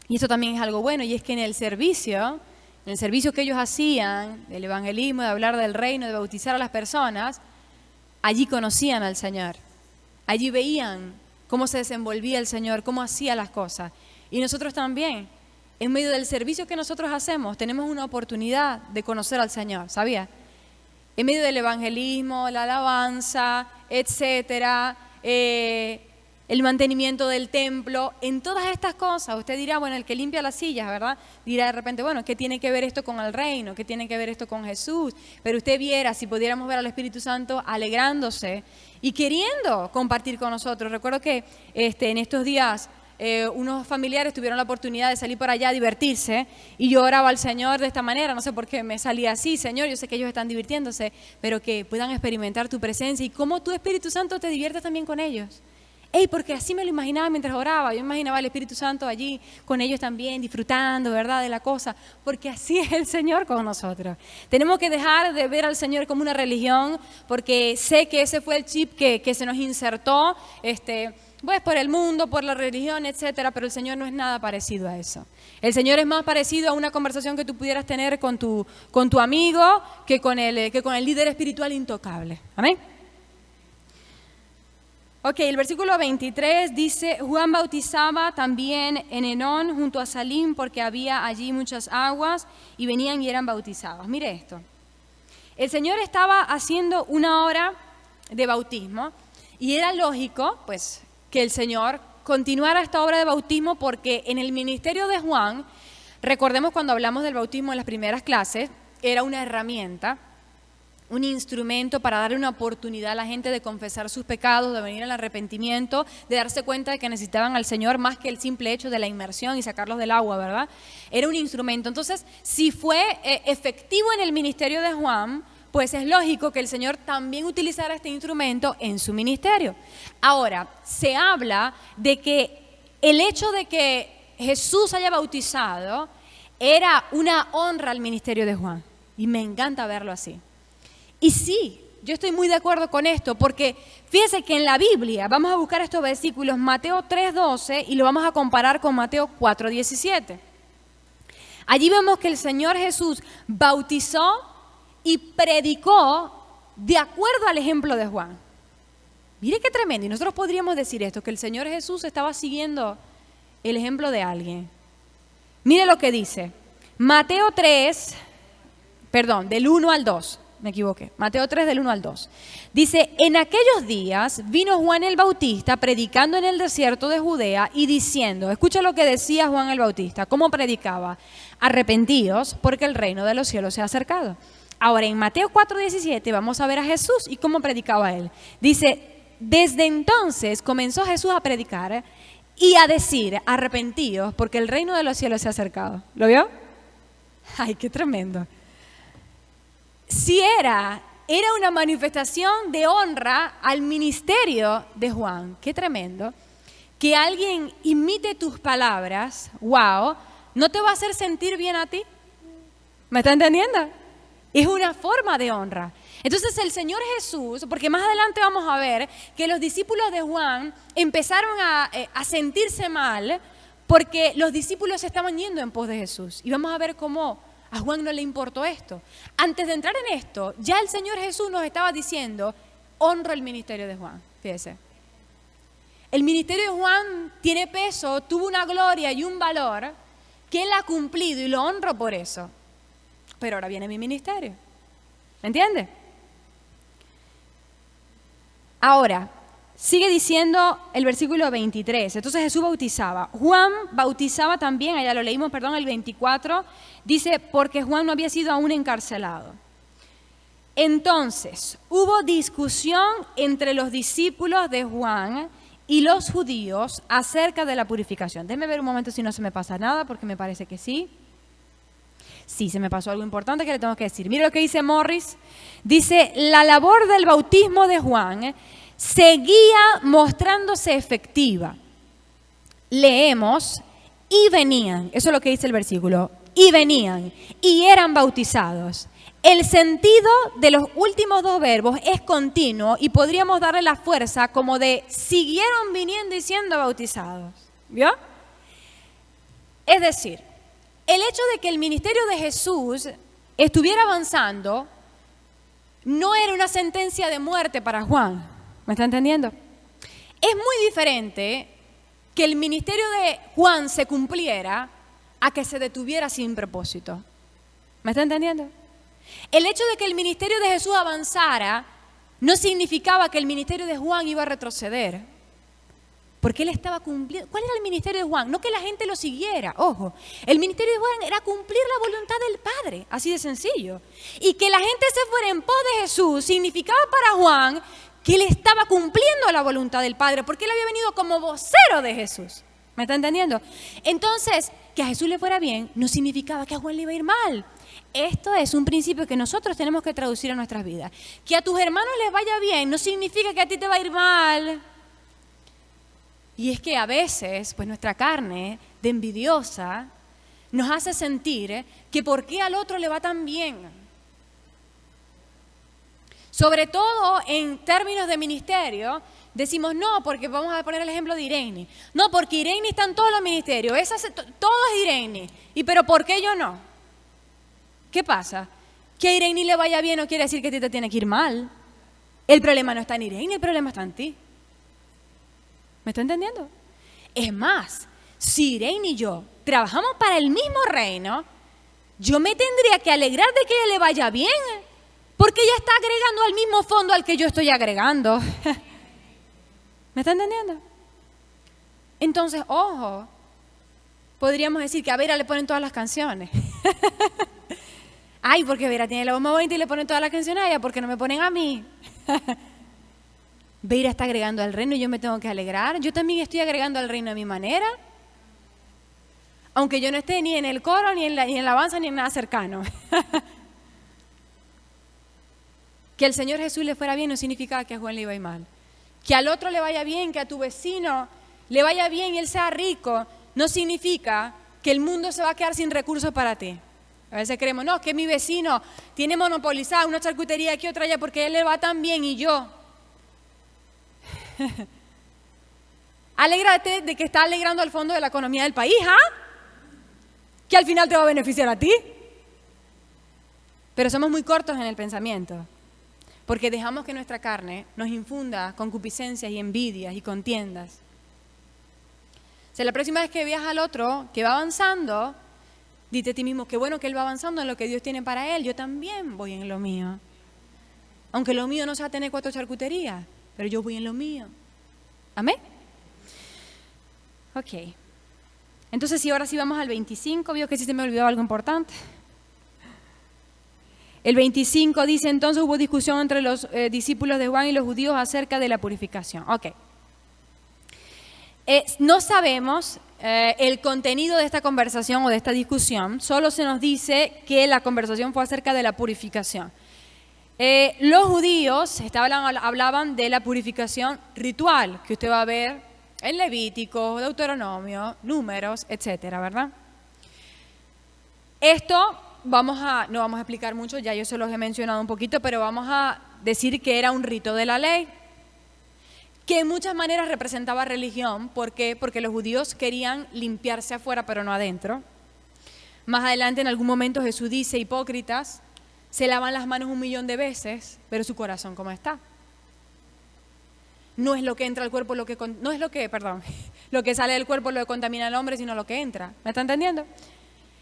Speaker 1: Y eso también es algo bueno, y es que en el servicio que ellos hacían, del evangelismo, de hablar del reino, de bautizar a las personas, allí conocían al Señor. Allí veían cómo se desenvolvía el Señor, cómo hacía las cosas. Y nosotros también, en medio del servicio que nosotros hacemos, tenemos una oportunidad de conocer al Señor, ¿sabía? En medio del evangelismo, la alabanza, etcétera, el mantenimiento del templo, en todas estas cosas, usted dirá, bueno, el que limpia las sillas, ¿verdad? Dirá de repente, bueno, ¿qué tiene que ver esto con el reino? ¿Qué tiene que ver esto con Jesús? Pero usted viera, si pudiéramos ver al Espíritu Santo alegrándose y queriendo compartir con nosotros. Recuerdo que en estos días unos familiares tuvieron la oportunidad de salir por allá a divertirse y yo oraba al Señor de esta manera, no sé por qué me salía así, Señor, yo sé que ellos están divirtiéndose, pero que puedan experimentar tu presencia y cómo tu Espíritu Santo te diviertes también con ellos. Porque así me lo imaginaba mientras oraba. Yo imaginaba al Espíritu Santo allí con ellos también, disfrutando, ¿verdad?, de la cosa. Porque así es el Señor con nosotros. Tenemos que dejar de ver al Señor como una religión, porque sé que ese fue el chip que se nos insertó, pues por el mundo, por la religión, etcétera, pero el Señor no es nada parecido a eso. El Señor es más parecido a una conversación que tú pudieras tener con tu amigo que con el líder espiritual intocable. Amén. Ok, el versículo 23 dice, Juan bautizaba también en Enón junto a Salim porque había allí muchas aguas y venían y eran bautizados. Mire esto, el Señor estaba haciendo una hora de bautismo y era lógico pues que el Señor continuara esta obra de bautismo porque en el ministerio de Juan, recordemos cuando hablamos del bautismo en las primeras clases, era una herramienta, un instrumento para darle una oportunidad a la gente de confesar sus pecados, de venir al arrepentimiento, de darse cuenta de que necesitaban al Señor más que el simple hecho de la inmersión y sacarlos del agua, ¿verdad? Era un instrumento. Entonces, si fue efectivo en el ministerio de Juan, pues es lógico que el Señor también utilizara este instrumento en su ministerio. Ahora, se habla de que el hecho de que Jesús haya bautizado era una honra al ministerio de Juan. Y me encanta verlo así. Y sí, yo estoy muy de acuerdo con esto, porque fíjese que en la Biblia, vamos a buscar estos versículos, Mateo 3:12, y lo vamos a comparar con Mateo 4:17. Allí vemos que el Señor Jesús bautizó y predicó de acuerdo al ejemplo de Juan. Mire qué tremendo, y nosotros podríamos decir esto, que el Señor Jesús estaba siguiendo el ejemplo de alguien. Mire lo que dice, Mateo 3, del 1 al 2. Me equivoqué. Mateo 3 del 1 al 2. Dice, en aquellos días vino Juan el Bautista predicando en el desierto de Judea y diciendo, escucha lo que decía Juan el Bautista, ¿cómo predicaba? Arrepentíos porque el reino de los cielos se ha acercado. Ahora en Mateo 4:17 vamos a ver a Jesús y cómo predicaba él. Dice, desde entonces comenzó Jesús a predicar y a decir, arrepentíos porque el reino de los cielos se ha acercado. ¿Lo vio? Ay, qué tremendo. Si era una manifestación de honra al ministerio de Juan. Qué tremendo. Que alguien imite tus palabras, wow, ¿no te va a hacer sentir bien a ti? ¿Me está entendiendo? Es una forma de honra. Entonces el Señor Jesús, porque más adelante vamos a ver que los discípulos de Juan empezaron a sentirse mal porque los discípulos estaban yendo en pos de Jesús. Y vamos a ver cómo a Juan no le importó esto. Antes de entrar en esto, ya el Señor Jesús nos estaba diciendo, honro el ministerio de Juan. Fíjese. El ministerio de Juan tiene peso, tuvo una gloria y un valor que él ha cumplido y lo honro por eso. Pero ahora viene mi ministerio. ¿Me entiende? Ahora, sigue diciendo el versículo 23. Entonces Jesús bautizaba. Juan bautizaba también, allá lo leímos, el 24. Dice, porque Juan no había sido aún encarcelado. Entonces, hubo discusión entre los discípulos de Juan y los judíos acerca de la purificación. Déjeme ver un momento si no se me pasa nada, porque me parece que sí. Sí, se me pasó algo importante que le tengo que decir. Mire lo que dice Morris. Dice, la labor del bautismo de Juan seguía mostrándose efectiva. Leemos, y venían, eso es lo que dice el versículo, y venían, y eran bautizados. El sentido de los últimos dos verbos es continuo y podríamos darle la fuerza como de siguieron viniendo y siendo bautizados. ¿Vio? Es decir, el hecho de que el ministerio de Jesús estuviera avanzando no era una sentencia de muerte para Juan. ¿Me está entendiendo? Es muy diferente que el ministerio de Juan se cumpliera a que se detuviera sin propósito. ¿Me está entendiendo? El hecho de que el ministerio de Jesús avanzara no significaba que el ministerio de Juan iba a retroceder. Porque él estaba cumpliendo. ¿Cuál era el ministerio de Juan? No que la gente lo siguiera, ojo. El ministerio de Juan era cumplir la voluntad del Padre, así de sencillo. Y que la gente se fuera en pos de Jesús significaba para Juan que él estaba cumpliendo la voluntad del Padre, porque él había venido como vocero de Jesús. ¿Me está entendiendo? Entonces, que a Jesús le fuera bien no significaba que a Juan le iba a ir mal. Esto es un principio que nosotros tenemos que traducir a nuestras vidas. Que a tus hermanos les vaya bien no significa que a ti te va a ir mal. Y es que a veces, pues nuestra carne de envidiosa nos hace sentir que por qué al otro le va tan bien. Sobre todo en términos de ministerio, decimos no, porque vamos a poner el ejemplo de Irene. No, porque Irene está en todos los ministerios, todo es Irene. ¿Y pero por qué yo no? ¿Qué pasa? Que a Irene le vaya bien no quiere decir que a ti te tiene que ir mal. El problema no está en Irene, el problema está en ti. ¿Me está entendiendo? Es más, si Irene y yo trabajamos para el mismo reino, yo me tendría que alegrar de que a ella le vaya bien, porque ella está agregando al mismo fondo al que yo estoy agregando. ¿Me está entendiendo? Entonces, ojo, podríamos decir que a Vera le ponen todas las canciones. Ay, porque Vera tiene la voz más bonita y le ponen todas las canciones a ella, porque no me ponen a mí. Vera está agregando al reino y yo me tengo que alegrar. Yo también estoy agregando al reino a mi manera. Aunque yo no esté ni en el coro, ni en la alabanza, ni en nada cercano. Que al Señor Jesús le fuera bien no significa que a Juan le iba a ir mal. Que al otro le vaya bien, que a tu vecino le vaya bien y él sea rico, no significa que el mundo se va a quedar sin recursos para ti. A veces creemos, no, que mi vecino tiene monopolizada una charcutería aquí, otra allá, porque a él le va tan bien y yo. Alégrate de que está alegrando al fondo de la economía del país, ¿ah? Que al final te va a beneficiar a ti. Pero somos muy cortos en el pensamiento, porque dejamos que nuestra carne nos infunda concupiscencias y envidias y contiendas. O sea, la próxima vez que veas al otro que va avanzando, dite a ti mismo, qué bueno que él va avanzando en lo que Dios tiene para él, yo también voy en lo mío. Aunque lo mío no sea tener 4 charcuterías, pero yo voy en lo mío. ¿Amén? Ok. Entonces, si ahora sí vamos al 25, vio que sí se me olvidó algo importante. El 25 dice, entonces hubo discusión entre los discípulos de Juan y los judíos acerca de la purificación. Ok. No sabemos el contenido de esta conversación o de esta discusión, solo se nos dice que la conversación fue acerca de la purificación. Los judíos hablaban de la purificación ritual, que usted va a ver en Levítico, Deuteronomio, Números, etcétera, ¿verdad? Esto no vamos a explicar mucho, ya yo se los he mencionado un poquito, pero vamos a decir que era un rito de la ley, que en muchas maneras representaba religión. ¿Por qué? Porque los judíos querían limpiarse afuera, pero no adentro. Más adelante, en algún momento, Jesús dice, hipócritas, se lavan las manos 1.000.000 de veces, pero su corazón, ¿cómo está? No es lo que entra al cuerpo lo que sale del cuerpo lo que contamina al hombre, sino lo que entra. ¿Me está entendiendo?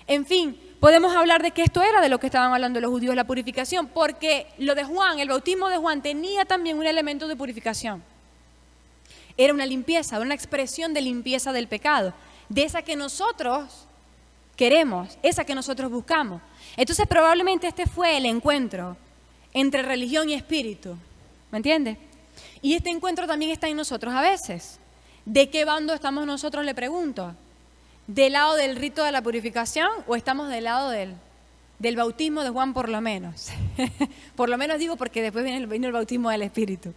Speaker 1: En fin, podemos hablar de que esto era de lo que estaban hablando los judíos, la purificación, porque lo de Juan, el bautismo de Juan, tenía también un elemento de purificación. Era una limpieza, una expresión de limpieza del pecado, de esa que nosotros queremos, esa que nosotros buscamos. Entonces probablemente este fue el encuentro entre religión y espíritu, ¿me entiendes? Y este encuentro también está en nosotros a veces. ¿De qué bando estamos nosotros, le pregunto? ¿Del lado del rito de la purificación o estamos del lado del bautismo de Juan por lo menos? Por lo menos digo porque después vino el bautismo del Espíritu.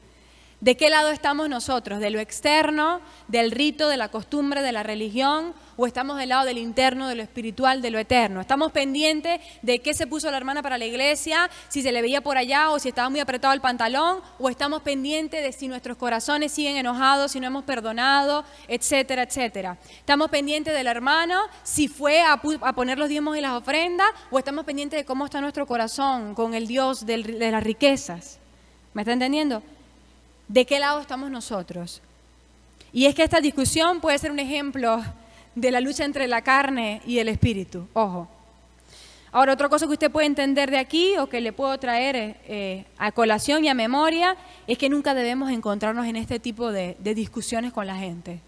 Speaker 1: ¿De qué lado estamos nosotros? ¿De lo externo, del rito, de la costumbre, de la religión? ¿O estamos del lado del interno, de lo espiritual, de lo eterno? ¿Estamos pendientes de qué se puso la hermana para la iglesia, si se le veía por allá o si estaba muy apretado el pantalón? ¿O estamos pendientes de si nuestros corazones siguen enojados, si no hemos perdonado, etcétera, etcétera? ¿Estamos pendientes del hermano, si fue a poner los diezmos y las ofrendas? ¿O estamos pendientes de cómo está nuestro corazón con el Dios de las riquezas? ¿Me está entendiendo? ¿De qué lado estamos nosotros? Y es que esta discusión puede ser un ejemplo de la lucha entre la carne y el espíritu. Ojo. Ahora, otra cosa que usted puede entender de aquí o que le puedo traer a colación y a memoria es que nunca debemos encontrarnos en este tipo de discusiones con la gente.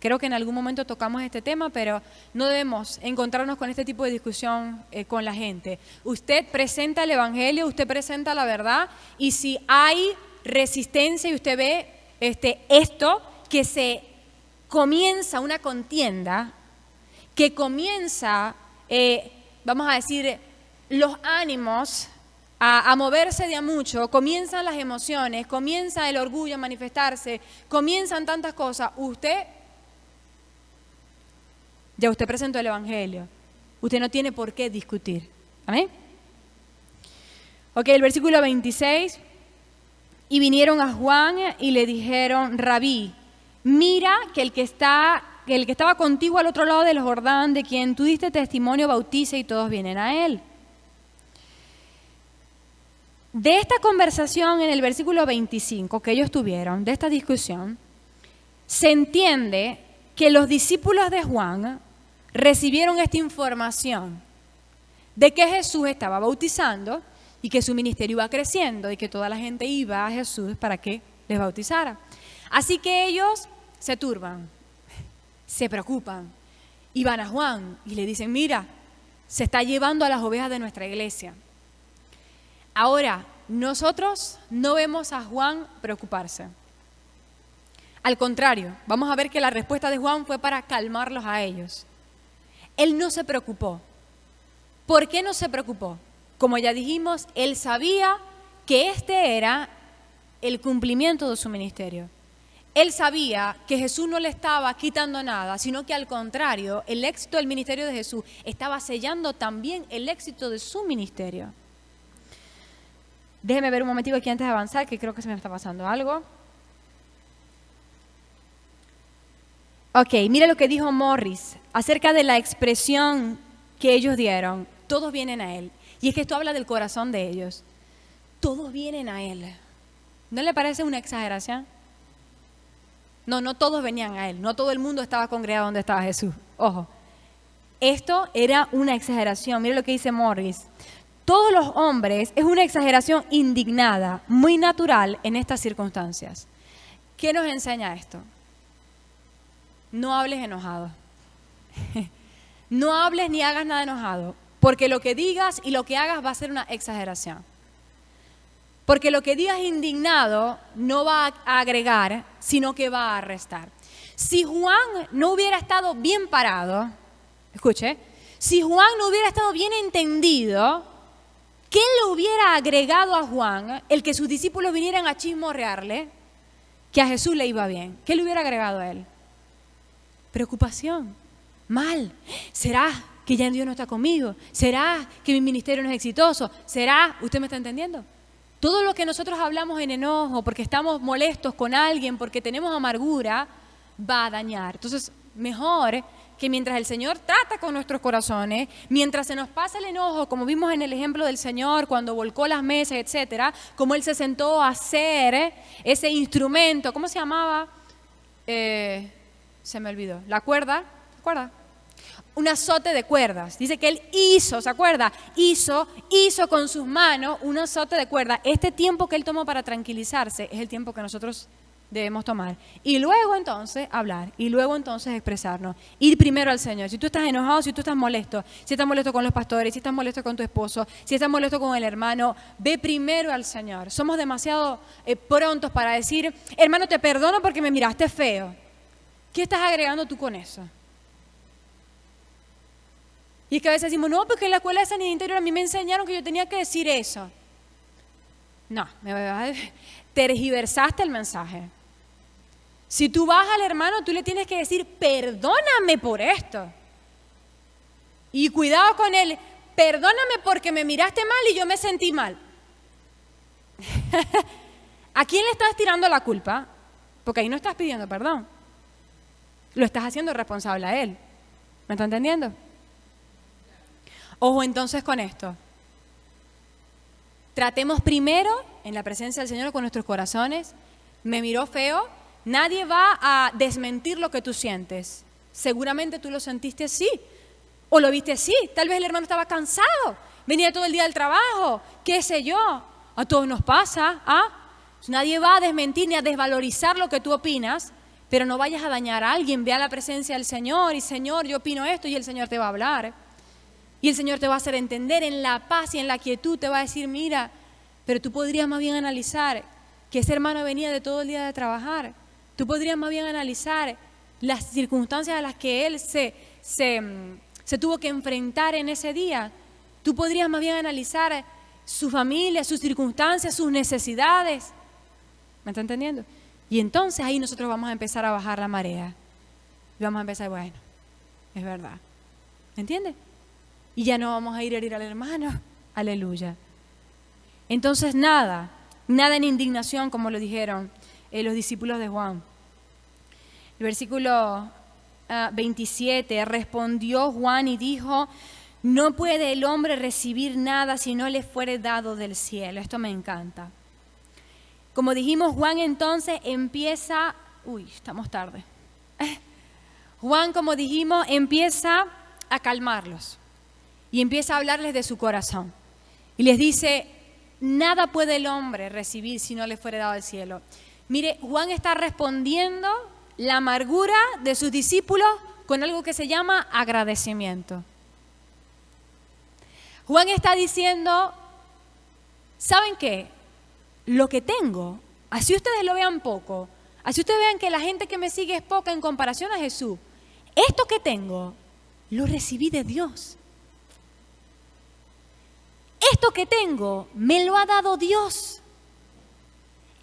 Speaker 1: Creo que en algún momento tocamos este tema, pero no debemos encontrarnos con este tipo de discusión con la gente. Usted presenta el evangelio, usted presenta la verdad, y si hay resistencia y usted ve esto, que se comienza una contienda, que comienza, vamos a decir, los ánimos a moverse de a mucho, comienzan las emociones, comienza el orgullo a manifestarse, comienzan tantas cosas, usted Ya usted presentó el Evangelio. Usted no tiene por qué discutir. ¿Amén? Ok, el versículo 26. Y vinieron a Juan y le dijeron, Rabí, mira que el que estaba contigo al otro lado del Jordán, de quien tú diste testimonio, bautiza y todos vienen a él. De esta conversación en el versículo 25 que ellos tuvieron, de esta discusión, se entiende que los discípulos de Juan recibieron esta información de que Jesús estaba bautizando y que su ministerio iba creciendo y que toda la gente iba a Jesús para que les bautizara. Así que ellos se turban, se preocupan y van a Juan y le dicen, mira, se está llevando a las ovejas de nuestra iglesia. Ahora, nosotros no vemos a Juan preocuparse. Al contrario, vamos a ver que la respuesta de Juan fue para calmarlos a ellos. Él no se preocupó. ¿Por qué no se preocupó? Como ya dijimos, él sabía que este era el cumplimiento de su ministerio. Él sabía que Jesús no le estaba quitando nada, sino que al contrario, el éxito del ministerio de Jesús estaba sellando también el éxito de su ministerio. Déjeme ver un momentico aquí antes de avanzar, que creo que se me está pasando algo. Ok, mira lo que dijo Morris acerca de la expresión que ellos dieron. Todos vienen a Él. Y es que esto habla del corazón de ellos. Todos vienen a Él. ¿No le parece una exageración? No, no todos venían a Él. No todo el mundo estaba congregado donde estaba Jesús. Ojo, esto era una exageración. Mira lo que dice Morris. Todos los hombres es una exageración indignada, muy natural en estas circunstancias. ¿Qué nos enseña esto? No hables enojado. No hables ni hagas nada enojado, porque lo que digas y lo que hagas va a ser una exageración. Porque lo que digas indignado no va a agregar, sino que va a restar. Si Juan no hubiera estado bien parado, escuche, si Juan no hubiera estado bien entendido, ¿qué le hubiera agregado a Juan el que sus discípulos vinieran a chismorrearle que a Jesús le iba bien? ¿Qué le hubiera agregado a él? Preocupación. Mal. ¿Será que ya Dios no está conmigo? ¿Será que mi ministerio no es exitoso? ¿Será? ¿Usted me está entendiendo? Todo lo que nosotros hablamos en enojo, porque estamos molestos con alguien, porque tenemos amargura, va a dañar. Entonces, mejor que mientras el Señor trata con nuestros corazones, mientras se nos pasa el enojo, como vimos en el ejemplo del Señor, cuando volcó las mesas, etcétera, como Él se sentó a hacer ese instrumento, ¿cómo se llamaba? Se me olvidó. ¿La cuerda? ¿Se acuerda? Un azote de cuerdas. Dice que Él hizo, ¿se acuerda? Hizo con sus manos un azote de cuerdas. Este tiempo que Él tomó para tranquilizarse es el tiempo que nosotros debemos tomar. Y luego entonces hablar. Y luego entonces expresarnos. Ir primero al Señor. Si tú estás enojado, si tú estás molesto, si estás molesto con los pastores, si estás molesto con tu esposo, si estás molesto con el hermano, ve primero al Señor. Somos demasiado prontos para decir, hermano, te perdono porque me miraste feo. ¿Qué estás agregando tú con eso? Y es que a veces decimos, no, porque en la escuela de sanidad interior a mí me enseñaron que yo tenía que decir eso. No, tergiversaste el mensaje. Si tú vas al hermano, tú le tienes que decir, perdóname por esto. Y cuidado con él, perdóname porque me miraste mal y yo me sentí mal. ¿A quién le estás tirando la culpa? Porque ahí no estás pidiendo perdón. Lo estás haciendo responsable a él. ¿Me está entendiendo? Ojo entonces con esto. Tratemos primero en la presencia del Señor con nuestros corazones. Me miró feo. Nadie va a desmentir lo que tú sientes. Seguramente tú lo sentiste así. O lo viste así. Tal vez el hermano estaba cansado. Venía todo el día del trabajo. ¿Qué sé yo? A todos nos pasa. Nadie va a desmentir ni a desvalorizar lo que tú opinas. Pero no vayas a dañar a alguien. Ve a la presencia del Señor y Señor, yo opino esto, y el Señor te va a hablar. Y el Señor te va a hacer entender en la paz y en la quietud, te va a decir, mira, pero tú podrías más bien analizar que ese hermano venía de todo el día de trabajar. Tú podrías más bien analizar las circunstancias a las que él se tuvo que enfrentar en ese día. Tú podrías más bien analizar su familia, sus circunstancias, sus necesidades. ¿Me está entendiendo? Y entonces ahí nosotros vamos a empezar a bajar la marea. Y vamos a empezar, bueno, Es verdad. ¿Me entiende? Y ya no vamos a ir a herir al hermano. Aleluya. Entonces nada en indignación, como lo dijeron los discípulos de Juan. El versículo 27, respondió Juan y dijo, no puede el hombre recibir nada si no le fuere dado del cielo. Esto me encanta. Como dijimos, Juan entonces empieza, estamos tarde. Juan, como dijimos, empieza a calmarlos y empieza a hablarles de su corazón. Y les dice, nada puede el hombre recibir si no le fuere dado del cielo. Mire, Juan está respondiendo la amargura de sus discípulos con algo que se llama agradecimiento. Juan está diciendo, ¿saben qué? Lo que tengo, así ustedes lo vean poco, así ustedes vean que la gente que me sigue es poca en comparación a Jesús, esto que tengo, lo recibí de Dios. Esto que tengo, me lo ha dado Dios.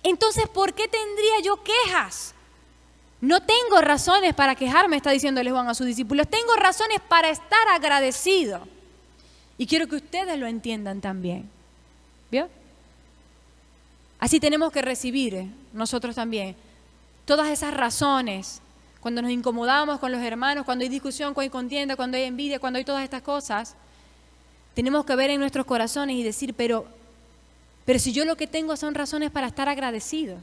Speaker 1: Entonces, ¿por qué tendría yo quejas? No tengo razones para quejarme, está diciéndole Juan a sus discípulos. Tengo razones para estar agradecido. Y quiero que ustedes lo entiendan también. ¿Vio? Así tenemos que recibir nosotros también todas esas razones. Cuando nos incomodamos con los hermanos, cuando hay discusión, cuando hay contienda, cuando hay envidia, cuando hay todas estas cosas, tenemos que ver en nuestros corazones y decir, pero si yo lo que tengo son razones para estar agradecido.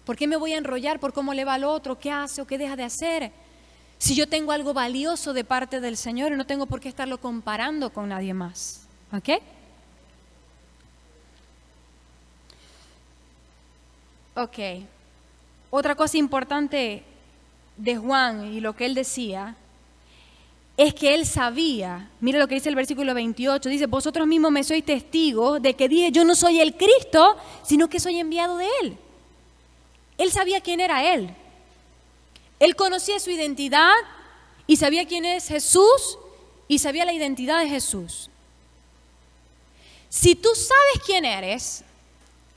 Speaker 1: ¿Por qué me voy a enrollar por cómo le va al otro, qué hace o qué deja de hacer? Si yo tengo algo valioso de parte del Señor y no tengo por qué estarlo comparando con nadie más. ¿Ok? Ok. Otra cosa importante de Juan y lo que él decía es que él sabía, mira lo que dice el versículo 28, dice, vosotros mismos me sois testigos de que dije, yo no soy el Cristo, sino que soy enviado de Él. Él sabía quién era Él. Él conocía su identidad y sabía quién es Jesús y sabía la identidad de Jesús. Si tú sabes quién eres,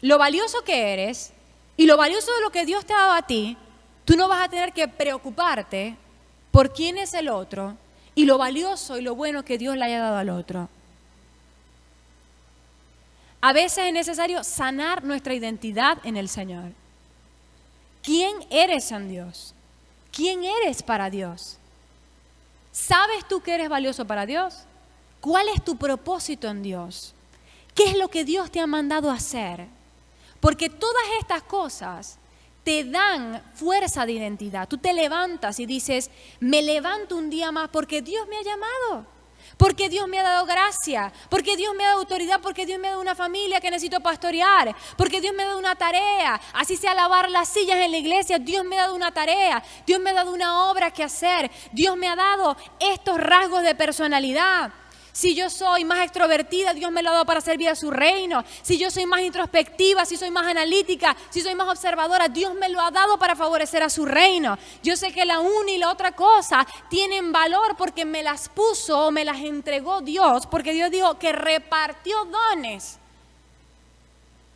Speaker 1: lo valioso que eres y lo valioso de lo que Dios te ha dado a ti, tú no vas a tener que preocuparte por quién es el otro y lo valioso y lo bueno que Dios le haya dado al otro. A veces es necesario sanar nuestra identidad en el Señor. ¿Quién eres en Dios? ¿Quién eres para Dios? ¿Sabes tú que eres valioso para Dios? ¿Cuál es tu propósito en Dios? ¿Qué es lo que Dios te ha mandado a hacer? Porque todas estas cosas te dan fuerza de identidad. Tú te levantas y dices, me levanto un día más porque Dios me ha llamado, porque Dios me ha dado gracia, porque Dios me ha dado autoridad, porque Dios me ha dado una familia que necesito pastorear, porque Dios me ha dado una tarea, así sea lavar las sillas en la iglesia, Dios me ha dado una tarea, Dios me ha dado una obra que hacer, Dios me ha dado estos rasgos de personalidad. Si yo soy más extrovertida, Dios me lo ha dado para servir a su reino. Si yo soy más introspectiva, si soy más analítica, si soy más observadora, Dios me lo ha dado para favorecer a su reino. Yo sé que la una y la otra cosa tienen valor porque me las puso o me las entregó Dios, porque Dios dijo que repartió dones.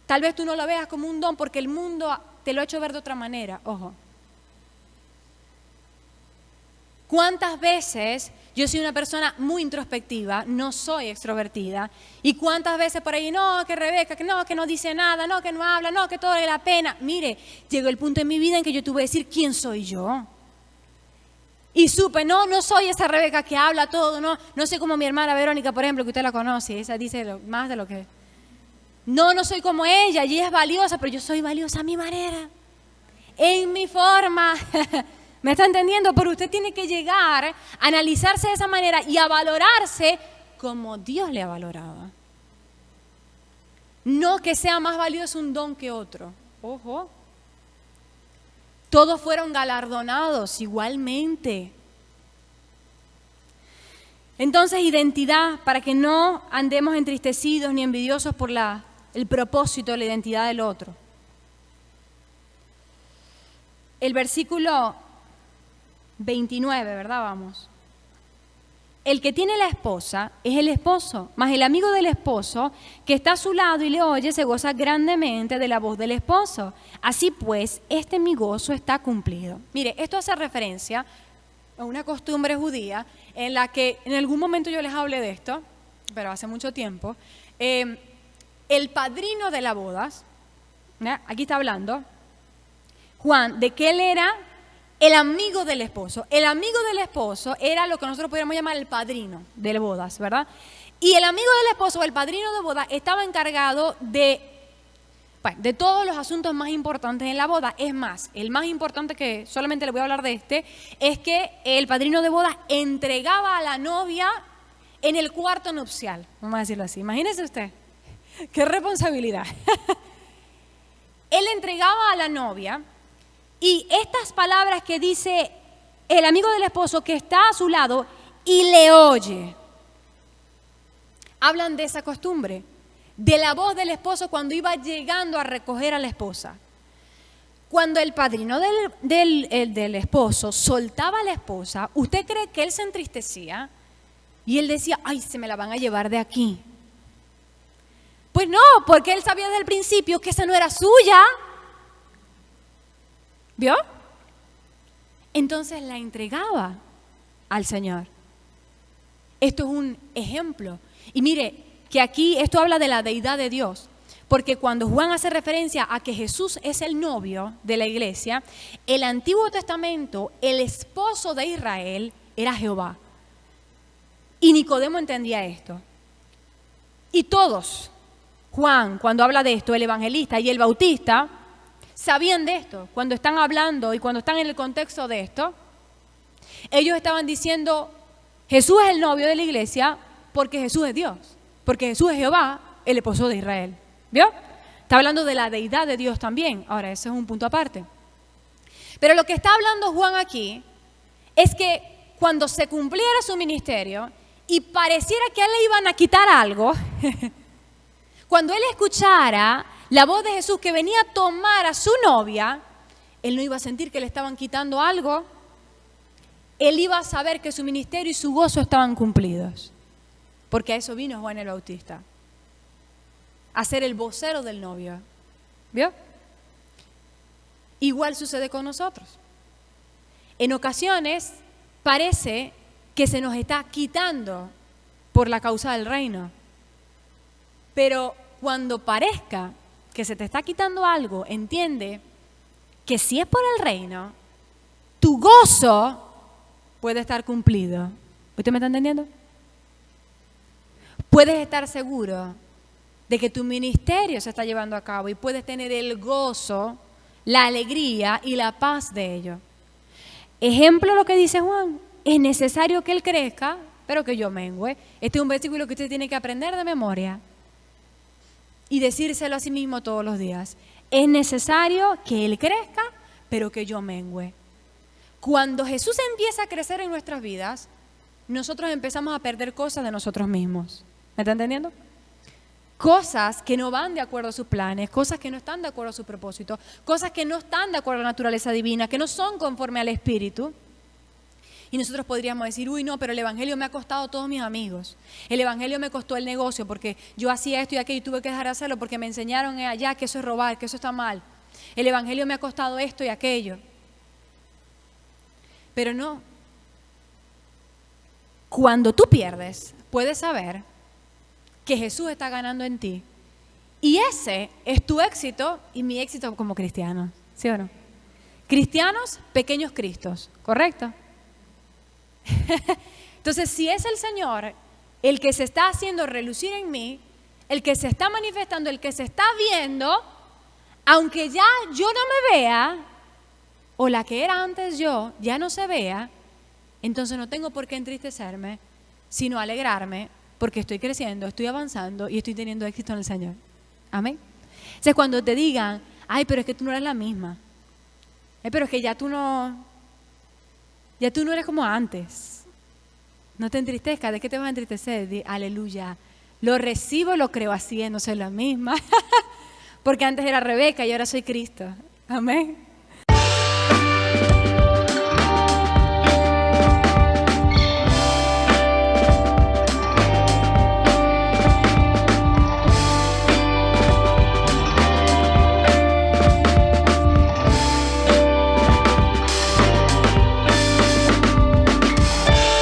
Speaker 1: Tal vez tú no lo veas como un don porque el mundo te lo ha hecho ver de otra manera. Ojo. ¿Cuántas veces yo soy una persona muy introspectiva, no soy extrovertida? ¿Y cuántas veces por ahí, no, que Rebeca, que no dice nada, no, que no habla, no, que todo vale la pena? Mire, llegó el punto en mi vida en que yo tuve que decir, ¿quién soy yo? Y supe, no soy esa Rebeca que habla todo, no soy como mi hermana Verónica, por ejemplo, que usted la conoce, esa dice más de lo que... No soy como ella, y ella es valiosa, pero yo soy valiosa a mi manera, en mi forma... ¿Me está entendiendo? Pero usted tiene que llegar a analizarse de esa manera y a valorarse como Dios le ha valorado. No que sea más valioso un don que otro. Ojo. Todos fueron galardonados igualmente. Entonces, identidad, para que no andemos entristecidos ni envidiosos por el propósito, la identidad del otro. El versículo 29, ¿verdad? Vamos. El que tiene la esposa es el esposo, mas el amigo del esposo que está a su lado y le oye se goza grandemente de la voz del esposo. Así pues, mi gozo está cumplido. Mire, esto hace referencia una costumbre judía en la que en algún momento yo les hablé de esto, pero hace mucho tiempo. El padrino de las bodas, aquí está hablando Juan, de que él era el amigo del esposo. El amigo del esposo era lo que nosotros podríamos llamar el padrino de las bodas, ¿verdad? Y el amigo del esposo, el padrino de boda, estaba encargado de todos los asuntos más importantes en la boda. Es más, el más importante, que solamente le voy a hablar de este, es que el padrino de boda entregaba a la novia en el cuarto nupcial, vamos a decirlo así. Imagínese usted, qué responsabilidad. Él entregaba a la novia, y estas palabras que dice el amigo del esposo que está a su lado y le oye, hablan de esa costumbre, de la voz del esposo cuando iba llegando a recoger a la esposa. Cuando el padrino del esposo soltaba a la esposa, ¿usted cree que él se entristecía? Y él decía, ay, se me la van a llevar de aquí. Pues no, porque él sabía desde el principio que esa no era suya. ¿Vio? Entonces la entregaba al Señor. Esto es un ejemplo. Y mire, que aquí esto habla de la deidad de Dios. Porque cuando Juan hace referencia a que Jesús es el novio de la iglesia, el Antiguo Testamento, el esposo de Israel, era Jehová. Y Nicodemo entendía esto. Y todos, Juan, cuando habla de esto, el evangelista y el bautista, sabían de esto. Cuando están hablando y cuando están en el contexto de esto, ellos estaban diciendo, Jesús es el novio de la iglesia porque Jesús es Dios, porque Jesús es Jehová, el esposo de Israel. ¿Vio? Está hablando de la deidad de Dios también. Ahora, ese es un punto aparte. Pero lo que está hablando Juan aquí es que cuando se cumpliera su ministerio y pareciera que a él le iban a quitar algo, cuando él escuchara la voz de Jesús que venía a tomar a su novia, él no iba a sentir que le estaban quitando algo. Él iba a saber que su ministerio y su gozo estaban cumplidos. Porque a eso vino Juan el Bautista. A ser el vocero del novio. ¿Vio? Igual sucede con nosotros. En ocasiones parece que se nos está quitando por la causa del reino. Pero cuando parezca que se te está quitando algo, entiende que si es por el reino, tu gozo puede estar cumplido. ¿Usted me está entendiendo? Puedes estar seguro de que tu ministerio se está llevando a cabo y puedes tener el gozo, la alegría y la paz de ello. Ejemplo lo que dice Juan, es necesario que él crezca, pero que yo mengüe. Este es un versículo que usted tiene que aprender de memoria y decírselo a sí mismo todos los días. Es necesario que él crezca, pero que yo mengüe. Cuando Jesús empieza a crecer en nuestras vidas, nosotros empezamos a perder cosas de nosotros mismos. ¿Me está entendiendo? Cosas que no van de acuerdo a sus planes, cosas que no están de acuerdo a su propósito, cosas que no están de acuerdo a la naturaleza divina, que no son conforme al Espíritu. Y nosotros podríamos decir, uy, no, pero el evangelio me ha costado a todos mis amigos. El evangelio me costó el negocio porque yo hacía esto y aquello y tuve que dejar de hacerlo porque me enseñaron allá que eso es robar, que eso está mal. El evangelio me ha costado esto y aquello. Pero no. Cuando tú pierdes, puedes saber que Jesús está ganando en ti. Y ese es tu éxito y mi éxito como cristianos. ¿Sí o no? Cristianos, pequeños cristos. ¿Correcto? Entonces, si es el Señor el que se está haciendo relucir en mí, el que se está manifestando, el que se está viendo, aunque ya yo no me vea, o la que era antes yo ya no se vea, entonces no tengo por qué entristecerme, sino alegrarme, porque estoy creciendo, estoy avanzando y estoy teniendo éxito en el Señor. Amén. O sea, cuando te digan, ay, pero es que tú no eres la misma, pero es que ya tú no eres como antes. No te entristezcas. ¿De qué te vas a entristecer? Aleluya. Lo recibo, lo creo así, no soy la misma. Porque antes era Rebeca y ahora soy Cristo. Amén.